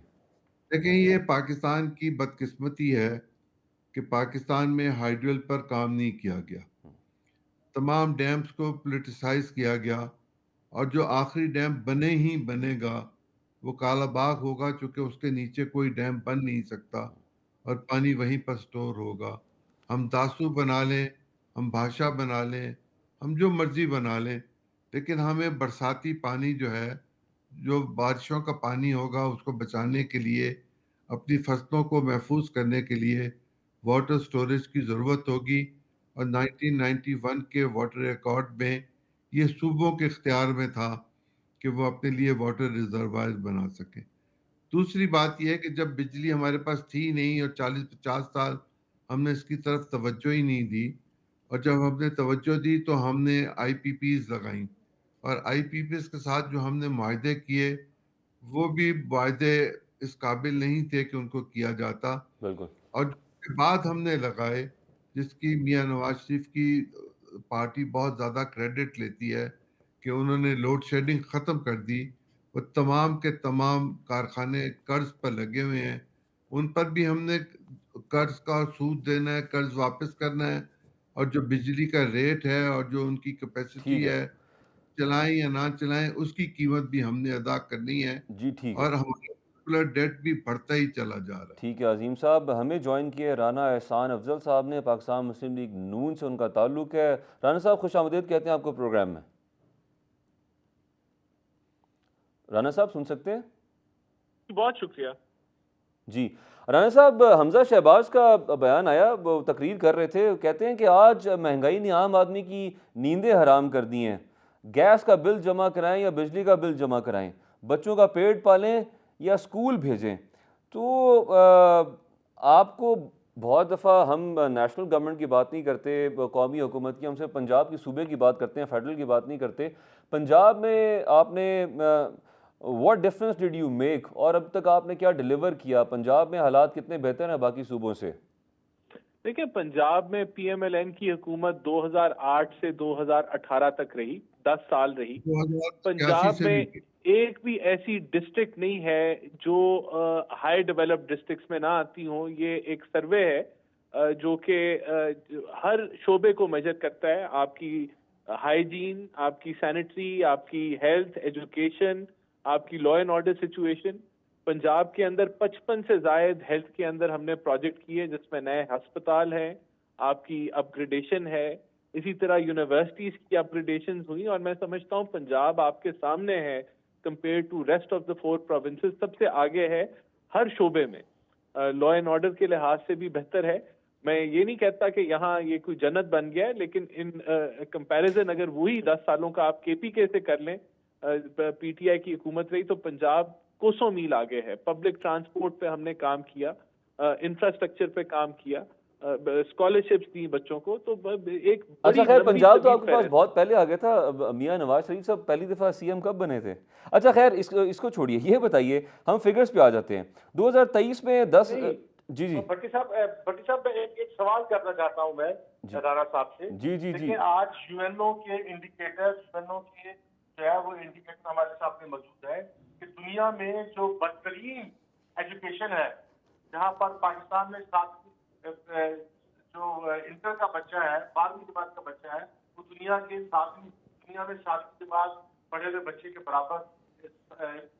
لیکن یہ پاکستان کی بدقسمتی ہے کہ پاکستان میں ہائیڈرل پر کام نہیں کیا گیا. تمام ڈیمز کو پولیٹیسائز کیا گیا، اور جو آخری ڈیم بنے ہی بنے گا وہ کالا باغ ہوگا، چونکہ اس کے نیچے کوئی ڈیم بن نہیں سکتا اور پانی وہیں پر سٹور ہوگا. ہم داسو بنا لیں، ہم بھاشا بنا لیں، ہم جو مرضی بنا لیں، لیکن ہمیں برساتی پانی جو ہے، جو بارشوں کا پانی ہوگا، اس کو بچانے کے لیے، اپنی فصلوں کو محفوظ کرنے کے لیے واٹر سٹوریج کی ضرورت ہوگی. اور 1991 کے واٹر ریکارڈ میں یہ صوبوں کے اختیار میں تھا کہ وہ اپنے لیے واٹر ریزروائر بنا سکیں. دوسری بات یہ ہے کہ جب بجلی ہمارے پاس تھی نہیں اور 40-50 سال ہم نے اس کی طرف توجہ ہی نہیں دی، اور جب ہم نے توجہ دی تو ہم نے آئی پی پیز لگائیں، اور آئی پی پیز کے ساتھ جو ہم نے معاہدے کیے وہ بھی معاہدے اس قابل نہیں تھے کہ ان کو کیا جاتا. بالکل. اور اس کے بعد ہم نے لگائے، جس کی میاں نواز شریف کی پارٹی بہت زیادہ کریڈٹ لیتی ہے کہ انہوں نے لوڈ شیڈنگ ختم کر دی. وہ تمام کے تمام کارخانے قرض پر لگے ہوئے ہیں، ان پر بھی ہم نے قرض کا سود دینا ہے، قرض واپس کرنا ہے، اور جو بجلی کا ریٹ ہے اور جو ان کی ٹھیک کیپیسٹی ہے. ہے، چلائیں یا نہ چلائیں، اس کی قیمت بھی ہم نے ادا کرنی ہے. جی ٹھیک ہے. اور ہمارا ڈیٹ بھی بڑھتا ہی چلا جا رہا ہے. ٹھیک ہے عظیم صاحب، ہمیں جوائن کیے رانا احسان افضل صاحب نے، پاکستان مسلم لیگ نون سے ان کا تعلق ہے. رانا صاحب خوش آمدید کہتے ہیں آپ کو پروگرام میں. رانا صاحب سن سکتے ہیں؟ بہت شکریہ. جی رانا صاحب، حمزہ شہباز کا بیان آیا، وہ تقریر کر رہے تھے، کہتے ہیں کہ آج مہنگائی نے عام آدمی کی نیندیں حرام کر دی ہیں. گیس کا بل جمع کرائیں یا بجلی کا بل جمع کرائیں، بچوں کا پیٹ پالیں یا اسکول بھیجیں. تو آپ کو بہت دفعہ ہم نیشنل گورنمنٹ کی بات نہیں کرتے، قومی حکومت کی، ہم سے پنجاب کی صوبے کی بات کرتے ہیں، فیڈرل کی بات نہیں کرتے. پنجاب میں آپ نے what difference did you make, اور اب تک آپ نے کیا ڈیلیور کیا؟ پنجاب میں حالات کتنے بہتر ہیں باقی صوبوں سے؟ دیکھیں، پنجاب میں پی ایم ایل این کی حکومت 2008 سے 2018 تک رہی، 10 سال رہی. 2081 پنجاب سے میں بھی ایک بھی ایسی ڈسٹرکٹ نہیں ہے جو ہائی ڈیولپڈ ڈسٹرکٹس میں نہ آتی ہوں. یہ ایک سروے ہے جو کہ ہر شعبے کو میجر کرتا ہے، آپ کی ہائیجین، آپ کی سینیٹری، آپ کی ہیلتھ، ایجوکیشن، آپ کی law and order situation. Punjab کے اندر 55 سے زائد ہیلتھ کے اندر ہم نے پروجیکٹ کیے، جس میں نئے ہسپتال ہیں، آپ کی اپ گریڈیشن ہے، اسی طرح یونیورسٹیز کی اپ گریڈیشن ہوئی. اور میں سمجھتا ہوں پنجاب آپ کے سامنے ہے، compare to rest of the 4 provinces سب سے آگے ہے ہر شعبے میں. لا اینڈ آرڈر کے لحاظ سے بھی بہتر ہے. میں یہ نہیں کہتا کہ یہاں یہ کوئی جنت بن گیا ہے، لیکن ان کمپیریزن اگر وہی 10 سالوں کا آپ کے پی کے سے کر لیں، پی ٹی آئی کی حکومت رہی، تو پنجاب کوسوں میل آگے ہے. پبلک ٹرانسپورٹ پہ ہم نے کام کیا، انفراسٹرکچر پہ کام کیا، اسکالرشپس دی بچوں کو. تو ایک اچھا بڑی خیر، لمبی پنجاب تو طویل آپ کے پاس فہرست. بہت پہلے آ گیا تھا. میاں نواز شریف صاحب پہلی دفعہ سی ایم کب بنے تھے؟ اچھا خیر، اس کو چھوڑیے، یہ بتائیے، ہم فگرز پہ آ جاتے ہیں. 2023 میں 10. جی جی بھٹی صاحب میں ایک سوال کرنا چاہتا ہوں میں رانا صاحب سے. جی جی جی دیکھیں، آج یو این او کے انڈیکیٹر، یو این او کے جو ہے وہ انڈیکیٹر ہمارے سامنے موجود ہے کہ دنیا میں جو بدترین ایجوکیشن ہے، جہاں پر پاکستان میں جو انٹر کا بچہ ہے، 12ویں جماعت کا بچہ ہے، وہ دنیا میں 7ویں جماعت پڑھے ہوئے بچے کے برابر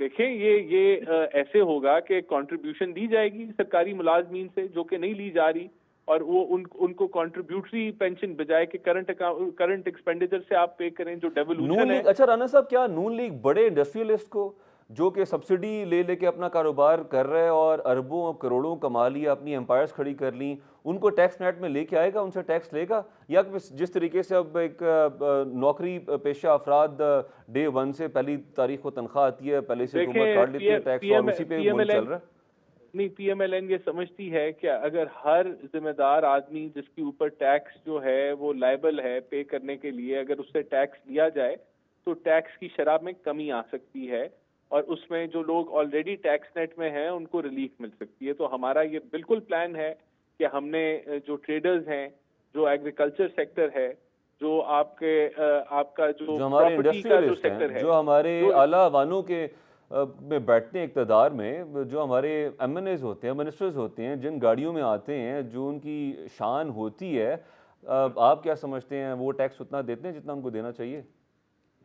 دیکھیں یہ ایسے ہوگا کہ کنٹریبیوشن دی جائے گی سرکاری ملازمین سے جو کہ نہیں لی جا رہی, اور وہ ان کو کنٹریبیوٹری پینشن بجائے کہ کرنٹ ایکسپینڈیچر سے آپ پے کریں, جو نون ڈیولوشن ہے. لیگ, اچھا رانا صاحب, کیا نون لیگ بڑے انڈسٹریلسٹ کو جو کہ سبسڈی لے لے کے اپنا کاروبار کر رہے اور اربوں کروڑوں کما لیا, اپنی امپائرز کھڑی کر لیں, ان کو ٹیکس نیٹ میں لے کے آئے گا, ان سے ٹیکس لے گا؟ یا جس طریقے سے اب ایک نوکری پیشہ افراد ڈے ون سے پہلی تاریخ کو تنخواہ آتی ہے, پہلے سے حکومت کاٹ لیتی ہے ٹیکس اور اسی پہ ملک چل رہا ہے؟ نہیں, پی ایم ایل این یہ سمجھتی ہے کہ اگر ہر ذمہ دار آدمی جس کے اوپر ٹیکس جو ہے وہ لائبل ہے پے کرنے کے لیے, اگر اس سے ٹیکس لیا جائے تو ٹیکس کی شرح میں کمی آ سکتی ہے, اور اس میں جو لوگ آلریڈی ٹیکس نیٹ میں ہیں ان کو ریلیف مل سکتی ہے. تو ہمارا یہ بالکل پلان ہے کہ ہم نے جو ٹریڈرز ہیں, جو ایگریکلچر سیکٹر ہے, جو آپ کا جو ہمارے پراپرٹی کا جو انڈسٹریلسٹ ہیں, سیکٹر ہے, جو ہمارے اعلیٰ وانوں کے میں بیٹھتے ہیں اقتدار میں, جو ہمارے ایم این ایز ہوتے ہیں, منسٹرز ہوتے ہیں, جن گاڑیوں میں آتے ہیں, جو ان کی شان ہوتی ہے, آپ کیا سمجھتے ہیں وہ ٹیکس اتنا دیتے ہیں جتنا ان کو دینا چاہیے؟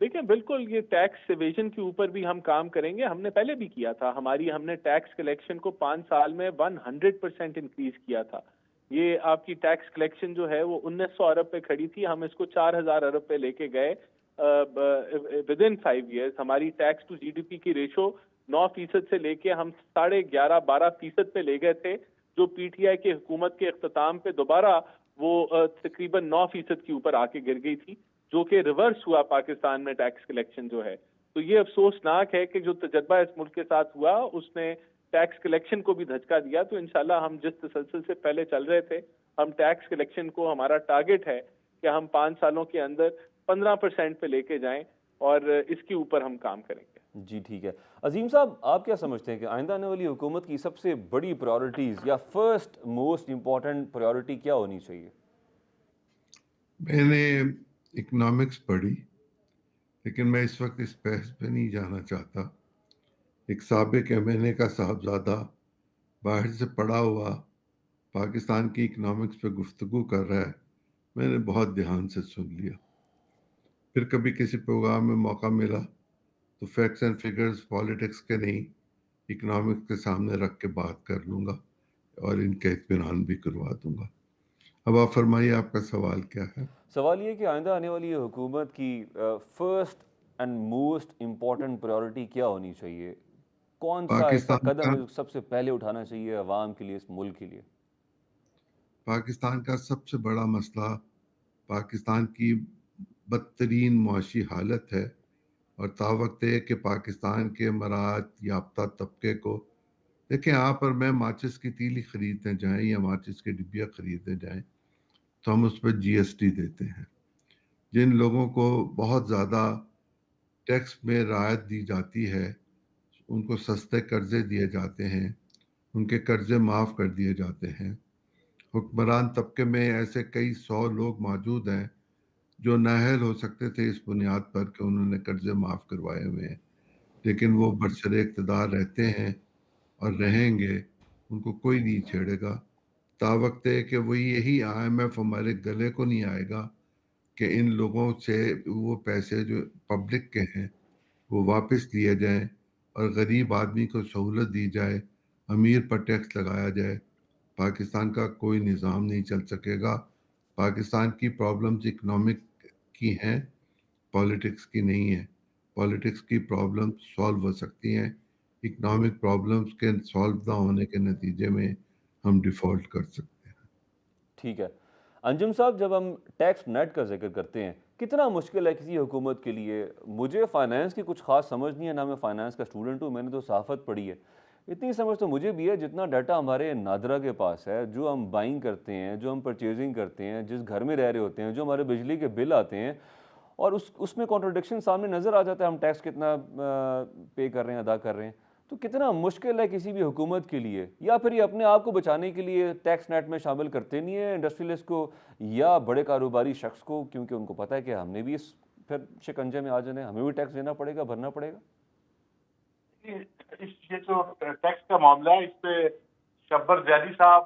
دیکھیں بالکل یہ ٹیکس ایویژن کے اوپر بھی ہم کام کریں گے. ہم نے پہلے بھی کیا تھا, ہم نے ٹیکس کلیکشن کو 5 سال میں 100% انکریز کیا تھا. یہ آپ کی ٹیکس کلیکشن جو ہے وہ 1900 ارب پہ کھڑی تھی, ہم اس کو 4000 ارب پہ لے کے گئے ود ان 5 ایئرس. ہماری tax to G D P کی ریشو 9% سے لے کے ہم 11.5-12% پہ لے گئے تھے, جو پی ٹی آئی کی حکومت کے اختتام پہ دوبارہ وہ تقریباً 9% کے اوپر آ کے گر گئی تھی, جو کہ ریورس ہوا پاکستان میں ٹیکس کلیکشن جو ہے. تو یہ افسوسناک ہے کہ جو تجربہ اس ملک کے ساتھ ہوا اس نے ٹیکس کلیکشن کو بھی دھچکا دیا. تو انشاءاللہ ہم جس تسلسل سے پہلے چل رہے تھے, ہم ٹیکس کلیکشن کو, ہمارا ٹارگٹ ہے کہ ہم 5 سالوں کے اندر 15% پہ لے کے جائیں, اور اس کے اوپر ہم کام کریں گے. جی ٹھیک ہے. عظیم صاحب, آپ کیا سمجھتے ہیں کہ آئندہ آنے والی حکومت کی سب سے بڑی پرائیورٹیز یا فرسٹ موسٹ امپورٹنٹ پرائیورٹی کیا ہونی چاہیے؟ میں نے اکنامکس پڑھی, لیکن میں اس وقت اس بحث پہ نہیں جانا چاہتا. ایک سابق ایم این اے کا صاحبزادہ باہر سے پڑھا ہوا پاکستان کی اکنامکس پہ گفتگو کر رہا ہے, میں نے بہت دھیان سے سن لیا. پھر کبھی کسی پروگرام میں موقع ملا تو فیکٹس اینڈ فگرز پالیٹکس کے نہیں, اکنامکس کے سامنے رکھ کے بات کر لوں گا اور ان کے اطمینان بھی کروا دوں گا. اب آپ فرمائیے, آپ کا سوال کیا ہے؟ سوال یہ کہ آئندہ آنے والی حکومت کی first and most important priority کیا ہونی چاہیے؟ کون سا ایسا قدم ہے سب سے پہلے اٹھانا چاہیے عوام کے لیے, اس ملک کے لیے؟ پاکستان کا سب سے بڑا مسئلہ پاکستان کی بدترین معاشی حالت ہے, اور تا وقت ہے کہ پاکستان کے مراعات یافتہ طبقے کو دیکھیں. آپ اور میں ماچس کی تیلی خریدنے جائیں یا ماچس کے ڈبیا خریدنے جائیں تو ہم اس پہ جی ایس ٹی دیتے ہیں. جن لوگوں کو بہت زیادہ ٹیکس میں رعایت دی جاتی ہے, ان کو سستے قرضے دیے جاتے ہیں, ان کے قرضے معاف کر دیے جاتے ہیں. حکمران طبقے میں ایسے کئی 100 لوگ موجود ہیں جو نااہل ہو سکتے تھے اس بنیاد پر کہ انہوں نے قرضے معاف کروائے ہوئے ہیں, لیکن وہ برسر اقتدار رہتے ہیں اور رہیں گے, ان کو کوئی نہیں چھیڑے گا. تا وقت ہے کہ وہ یہی آئی ایم ایف ہمارے گلے کو نہیں آئے گا کہ ان لوگوں سے وہ پیسے جو پبلک کے ہیں وہ واپس لیے جائیں اور غریب آدمی کو سہولت دی جائے, امیر پر ٹیکس لگایا جائے. پاکستان کا کوئی نظام نہیں چل سکے گا. پاکستان کی پرابلمز اکنامک کی ہیں, پالیٹکس کی نہیں ہیں. پالیٹکس کی پرابلمز سالو ہو سکتی ہیں, اکنامک پرابلمز کے سالو نہ ہونے کے نتیجے میں ہم ڈیفالٹ کر سکتے ہیں. ٹھیک ہے. انجم صاحب, جب ہم ٹیکس نیٹ کا ذکر کرتے ہیں, کتنا مشکل ہے کسی حکومت کے لیے؟ مجھے فائنانس کی کچھ خاص سمجھ نہیں ہے, نہ میں فائنانس کا اسٹوڈنٹ ہوں, میں نے تو صحافت پڑھی ہے. اتنی سمجھ تو مجھے بھی ہے جتنا ڈیٹا ہمارے نادرا کے پاس ہے, جو ہم بائنگ کرتے ہیں, جو ہم پرچیزنگ کرتے ہیں, جس گھر میں رہ رہے ہوتے ہیں, جو ہمارے بجلی کے بل آتے ہیں, اور اس میں کانٹرڈکشن سامنے نظر آ جاتا ہے, ہم ٹیکس کتنا پے کر رہے ہیں, ادا کر رہے ہیں. تو کتنا مشکل ہے کسی بھی حکومت کے لیے, یا پھر یہ اپنے آپ کو بچانے کے لیے ٹیکس نیٹ میں شامل کرتے نہیں ہیں انڈسٹریلسٹ کو یا بڑے کاروباری شخص کو, کیونکہ ان کو پتہ ہے کہ ہم نے بھی اس پھر شکنجے میں آ جانا ہے, ہمیں بھی ٹیکس دینا پڑے گا, بھرنا پڑے گا. یہ جو ٹیکس کا معاملہ ہے, اس پہ شبر زیدی صاحب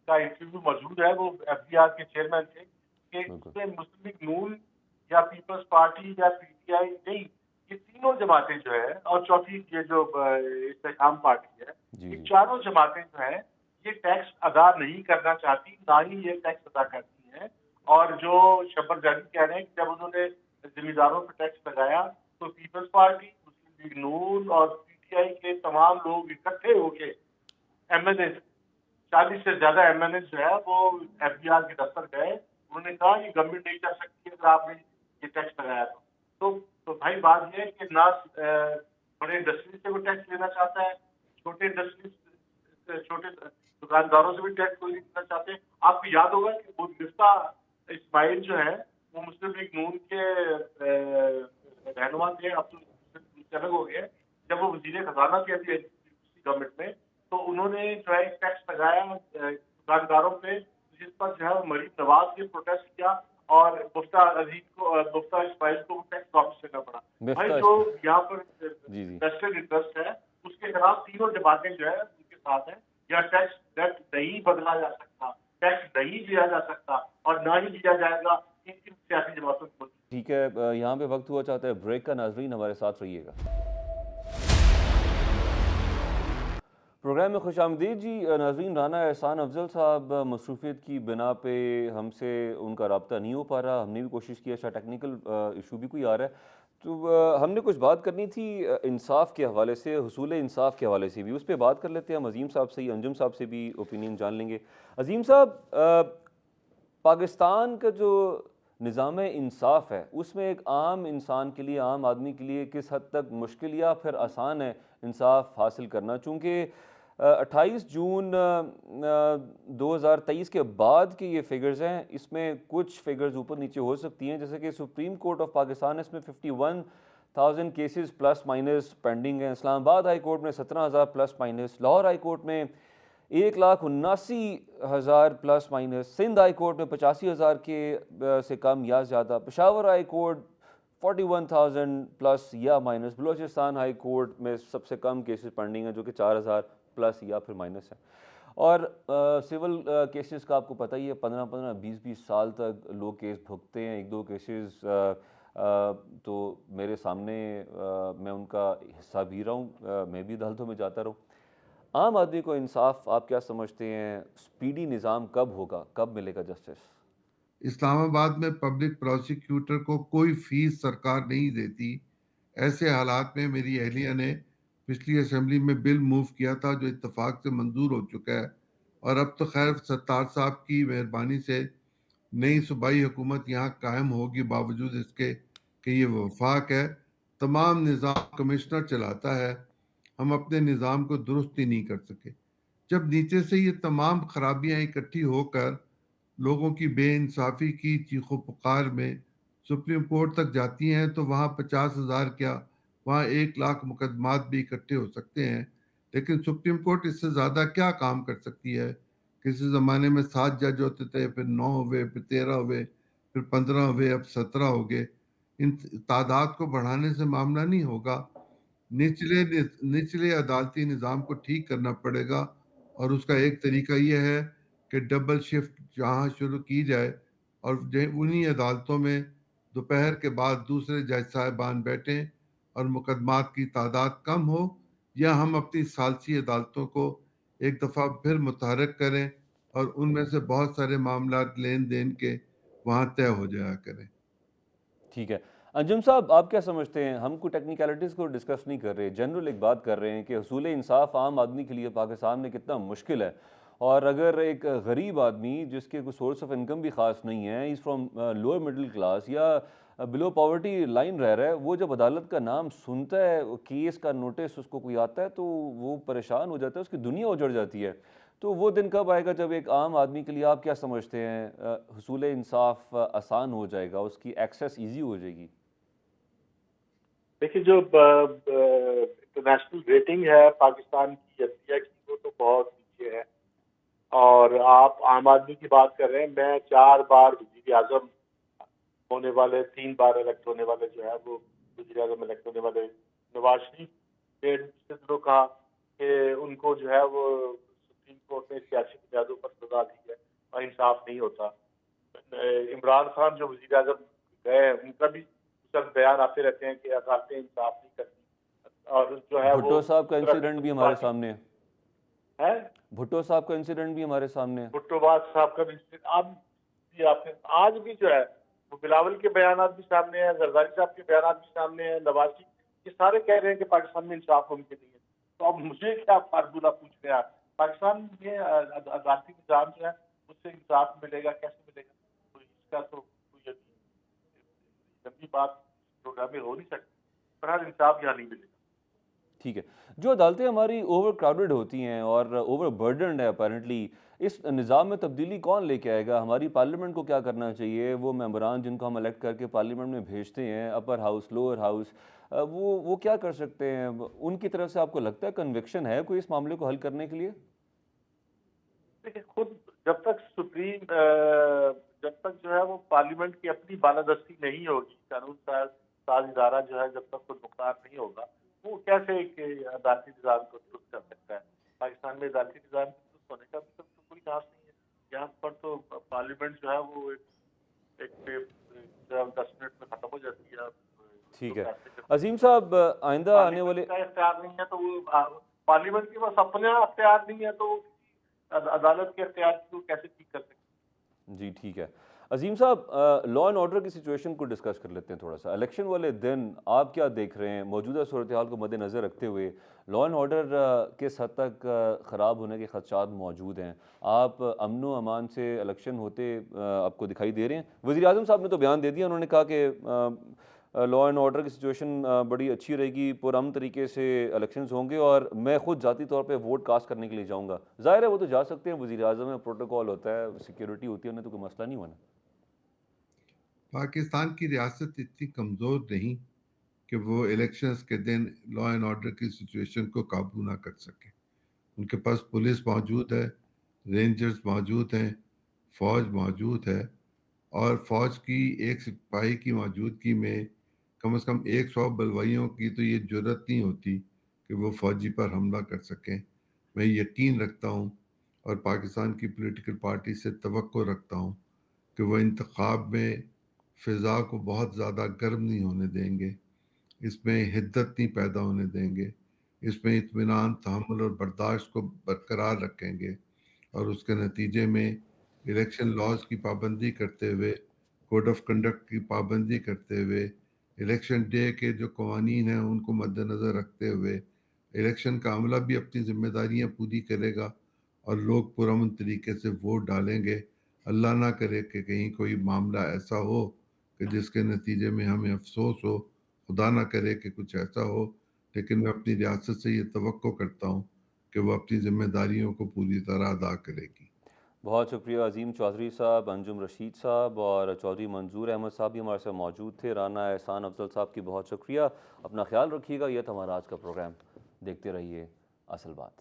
کا انٹرویو موجود ہے, وہ ایف بی آر کے چیئرمین تھے, کہ اس میں مسلم لیگ نون یا پیپلز پارٹی یا پی ٹی آئی نہیں, یہ تینوں جماعتیں جو ہے اور چوتھی یہ جو استحکام پارٹی ہے، جی یہ جی چاروں جماعتیں جو ہیں یہ ٹیکس ادا نہیں کرنا چاہتی، نہ ہی یہ ٹیکس ادا کرتی ہیں. اور جو شبر جانی کہہ رہے ہیں کہ جب انہوں نے ذمہ داروں پہ ٹیکس لگایا تو پیپلز پارٹی، مسلم لیگ نون اور پی ٹی آئی کے تمام لوگ اکٹھے ہو کے ایم ایل اے 40 سے زیادہ ایم ایل اے جو ہے وہ ایف بی آر کے دفتر گئے. انہوں نے کہا یہ گورنمنٹ نہیں کر سکتی اگر آپ نے یہ ٹیکس لگایا تو بھائی بات یہ ہے کہ نہ بڑے انڈسٹری سے وہ ٹیکس لینا چاہتا ہے، چھوٹے انڈسٹری چھوٹے دکانداروں سے بھی ٹیکس کوئی نہیں لینا چاہتے. آپ کو یاد ہوگا کہ وہ مفتاح اسماعیل جو ہے وہ مسلم لیگ نون کے رہنما تھے، اب تو الگ ہو گئے. جب وہ وزیر خزانہ تھے ابھی گورنمنٹ میں تو انہوں نے جو ہے ایک ٹیکس لگایا دکانداروں پہ جس پر جو ہے مریم نواز نے پروٹیسٹ کیا اور مفتاح اسماعیل کو ٹیکس واپس لینا پڑا. بھائی جو مفتاح یہاں پر جی جی ویسٹرن انٹرسٹ ہے اس کے خلاف تینوں جماعتیں جو ہے ان کے ساتھ ہیں. یا ٹیکس نہیں بدلا جا سکتا، ٹیکس نہیں لیا جا سکتا اور نہ ہی لیا جائے گا ان سیاسی جماعتوں کی. ٹھیک ہے، یہاں پہ وقت ہوا چاہتا ہے بریک کا. ناظرین ہمارے ساتھ رہیے گا. پروگرام میں خوش آمدید جی. ناظرین، رانا احسان افضل صاحب مصروفیت کی بنا پہ ہم سے ان کا رابطہ نہیں ہو پا رہا. ہم نے بھی کوشش کی، اچھا ٹیکنیکل ایشو بھی کوئی آ رہا ہے. تو ہم نے کچھ بات کرنی تھی انصاف کے حوالے سے، حصول انصاف کے حوالے سے بھی. اس پہ بات کر لیتے ہیں. ہم عظیم صاحب سے ہی، انجم صاحب سے بھی اوپینین جان لیں گے. عظیم صاحب، پاکستان کا جو نظام انصاف ہے اس میں ایک عام انسان کے لیے، عام آدمی کے لیے کس حد تک مشکل یا پھر آسان ہے انصاف حاصل کرنا؟ چونکہ 28 جون 2023 کے بعد کے یہ فگرز ہیں، اس میں کچھ فگرز اوپر نیچے ہو سکتی ہیں. جیسے کہ سپریم کورٹ آف پاکستان اس میں 51,000 کیسز پلس مائنس پینڈنگ ہیں. اسلام آباد ہائی کورٹ میں 17,000 plus minus. Lahore high court میں 1,79,000 plus minus. Sindh high court میں 85,000 کے سے کم یا زیادہ. پشاور ہائی کورٹ 41,000 پلس یا مائنس. بلوچستان ہائی کورٹ میں سب سے کم کیسز پینڈنگ ہیں جو کہ 4,000 پلس یا پھر مائنس ہے. اور سول کیسز کا آپ کو پتہ ہی ہے، 15 20 سال تک لوگ کیس بھگتے ہیں. ایک دو کیسز تو میرے سامنے، میں ان کا حصہ بھی رہا ہوں، میں بھی عدالتوں میں جاتا رہوں. عام آدمی کو انصاف آپ کیا سمجھتے ہیں؟ سپیڈی نظام کب ہوگا، کب ملے گا جسٹس؟ اسلام آباد میں پبلک پروسیکیوٹر کو کوئی فیس سرکار نہیں دیتی. ایسے حالات میں میری اہلیہ نے پچھلی اسمبلی میں بل موو کیا تھا جو اتفاق سے منظور ہو چکا ہے. اور اب تو خیر ستار صاحب کی مہربانی سے نئی صوبائی حکومت یہاں قائم ہوگی، باوجود اس کے کہ یہ وفاق ہے. تمام نظام کمشنر چلاتا ہے. ہم اپنے نظام کو درست ہی نہیں کر سکے. جب نیچے سے یہ تمام خرابیاں اکٹھی ہو کر لوگوں کی بے انصافی کی چیخ و پکار میں سپریم کورٹ تک جاتی ہیں تو وہاں 50,000 کیا، وہاں 1,00,000 مقدمات بھی اکٹھے ہو سکتے ہیں. لیکن سپریم کورٹ اس سے زیادہ کیا کام کر سکتی ہے؟ کسی زمانے میں 7 جج ہوتے تھے، پھر 9 ہوئے، پھر 13 ہوئے، پھر 15 ہوئے، اب 17 ہو گئے. ان تعداد کو بڑھانے سے معاملہ نہیں ہوگا. نچلے عدالتی نظام کو ٹھیک کرنا پڑے گا. اور اس کا ایک طریقہ یہ ہے کہ ڈبل شفٹ جہاں شروع کی جائے اور انہی عدالتوں میں دوپہر کے بعد دوسرے جج صاحبان بیٹھیں اور مقدمات کی تعداد کم ہو، یا ہم اپنی ثالثی عدالتوں کو ایک دفعہ پھر متحرک کریں اور ان میں سے بہت سارے معاملات لین دین کے وہاں طے ہو جایا کریں. ٹھیک ہے. انجم صاحب، آپ کیا سمجھتے ہیں؟ ہم کوئی ٹیکنیکلٹیز کو ڈسکس نہیں کر رہے، جنرل ایک بات کر رہے ہیں کہ حصول انصاف عام آدمی کے لیے پاکستان میں کتنا مشکل ہے. اور اگر ایک غریب آدمی جس کے کوئی سورس آف انکم بھی خاص نہیں ہے، is from lower middle class یا بلو پاورٹی لائن رہ رہا ہے، وہ جب عدالت کا نام سنتا ہے، کیس کا نوٹس اس کو کوئی آتا ہے تو وہ پریشان ہو جاتا ہے، اس کی دنیا اجڑ جاتی ہے. تو وہ دن کب آئے گا جب ایک عام آدمی کے لیے آپ کیا سمجھتے ہیں حصول انصاف آسان ہو جائے گا، اس کی ایکسیس ایزی ہو جائے گی؟ دیکھیے جو انٹرنیشنل ریٹنگ ہے پاکستان کی عدلیہ کی وہ تو بہت نیچے ہے. اور آپ عام آدمی کی بات کر رہے ہیں. میں 4 بار وزیر اعظم ہونے والے، 3 بار الیکٹ ہونے والے جو ہے وہ وزیر اعظم الیکٹ ہونے والے نواز شریف نے تو کہا کہ ان کو جو ہے وہ سپریم کورٹ نے سیاسی بنیادوں پر سزا دی ہے اور انصاف نہیں ہوتا. عمران خان جو وزیر اعظم گئے ان کا بھی چند بیان آتے رہتے ہیں کہ عدالتیں انصاف نہیں کرتی، اور جو ہے بھٹو وہ صاحب کا اس طرح کی انسیڈنٹ بھی کچھ ہمارے باتیں سامنے ہے، ہیں۔ بھٹو صاحب کا انسیڈنٹ بھی ہمارے سامنے ہے۔ بھٹو باز صاحب کا بھی آپ نے آج بھی جو ہے وہ بلاول کے بیانات بھی سامنے ہیں، زرداری صاحب کے بیانات بھی سامنے ہیں، نواز شریف، یہ سارے کہہ رہے ہیں کہ پاکستان میں انصاف ممکن نہیں ہے۔ تو اب مجھے کیا فارمولہ پوچھ رہے ہیں آپ؟ پاکستان میں عدالتی نظام جو ہے اس سے انصاف ملے گا، کیسے ملے گا؟ تو اس کا تو کوئی لمبی بات پروگرام میں ہو نہیں سکتی، پر ہر انصاف یہاں نہیں ملے گا۔ ٹھیک ہے، جو عدالتیں ہماری اوور کراؤڈڈ ہوتی ہیں اور اوور برڈنڈ ہے اپیرنٹلی، اس نظام میں تبدیلی کون لے کے آئے گا؟ ہماری پارلیمنٹ کو کیا کرنا چاہیے؟ وہ ممبران جن کو ہم الیکٹ کر کے پارلیمنٹ میں بھیجتے ہیں، اپر ہاؤس، لوور ہاؤس، وہ کیا کر سکتے ہیں؟ ان کی طرف سے آپ کو لگتا ہے کنوکشن ہے کوئی اس معاملے کو حل کرنے کے لیے؟ دیکھیں، خود جب تک سپریم جب تک جو ہے وہ پارلیمنٹ کی اپنی بالادستی نہیں ہوگی، قانون ساز ادارہ جو ہے جب تک خود مختار نہیں ہوگا، وہ کیسے ایک عدالتی نظام کو درست کر سکتا ہے؟ پاکستان میں عدالتی نظام کے درست ہونے کا بھی تو کوئی چانس نہیں ہے۔ یہاں پر تو پارلیمنٹ جو ہے وہ ایک 10 منٹ میں ختم ہو جاتی ہے۔ ٹھیک ہے عظیم صاحب، آئندہ آنے والے پارلیمنٹ کا اختیار نہیں ہے تو وہ پارلیمنٹ کے پاس اپنا اختیار نہیں ہے تو عدالت کے اختیار کو کیسے ٹھیک کر سکتے ہیں؟ جی ٹھیک ہے عظیم صاحب، لا اینڈ آرڈر کی سچویشن کو ڈسکس کر لیتے ہیں تھوڑا سا۔ الیکشن والے دن آپ کیا دیکھ رہے ہیں موجودہ صورتحال کو مد نظر رکھتے ہوئے؟ لا اینڈ آرڈر کس حد تک خراب ہونے کے خدشات موجود ہیں؟ آپ امن و امان سے الیکشن ہوتے آپ کو دکھائی دے رہے ہیں؟ وزیر اعظم صاحب نے تو بیان دے دیا، انہوں نے کہا کہ لا اینڈ آرڈر کی سچویشن بڑی اچھی رہے گی، پرامن طریقے سے الیکشنز ہوں گے، اور میں خود ذاتی طور پہ ووٹ کاسٹ کرنے کے لیے جاؤں گا۔ ظاہر ہے وہ تو جا سکتے ہیں، وزیر اعظم ہے، پروٹوکول ہوتا ہے، سیکیورٹی ہوتی ہے، انہیں تو کوئی مسئلہ نہیں ہونا۔ پاکستان کی ریاست اتنی کمزور نہیں کہ وہ الیکشنز کے دن لا اینڈ آرڈر کی سچویشن کو قابو نہ کر سکے۔ ان کے پاس پولیس موجود ہے، رینجرز موجود ہیں، فوج موجود ہے، اور فوج کی ایک سپاہی کی موجودگی میں کم از کم 100 بلوائیوں کی تو یہ جرت نہیں ہوتی کہ وہ فوجی پر حملہ کر سکیں۔ میں یقین رکھتا ہوں اور پاکستان کی پولیٹیکل پارٹی سے توقع رکھتا ہوں کہ وہ انتخاب میں فضا کو بہت زیادہ گرم نہیں ہونے دیں گے، اس میں حدت نہیں پیدا ہونے دیں گے، اس میں اطمینان، تحمل اور برداشت کو برقرار رکھیں گے، اور اس کے نتیجے میں الیکشن لاز کی پابندی کرتے ہوئے، کوڈ آف کنڈکٹ کی پابندی کرتے ہوئے، الیکشن ڈے کے جو قوانین ہیں ان کو مد نظر رکھتے ہوئے الیکشن کا عملہ بھی اپنی ذمہ داریاں پوری کرے گا، اور لوگ پرامن طریقے سے ووٹ ڈالیں گے۔ اللہ نہ کرے کہ کہیں کوئی معاملہ ایسا ہو کہ جس کے نتیجے میں ہمیں افسوس ہو، خدا نہ کرے کہ کچھ ایسا ہو، لیکن میں اپنی ریاست سے یہ توقع کرتا ہوں کہ وہ اپنی ذمہ داریوں کو پوری طرح ادا کرے گی۔ بہت شکریہ عظیم چودھری صاحب، انجم رشید صاحب اور چودھری منظور احمد صاحب بھی ہمارے ساتھ موجود تھے۔ رانا احسان افضل صاحب کی بہت شکریہ۔ اپنا خیال رکھیے گا۔ یہ تھا ہمارا آج کا پروگرام، دیکھتے رہیے اصل بات۔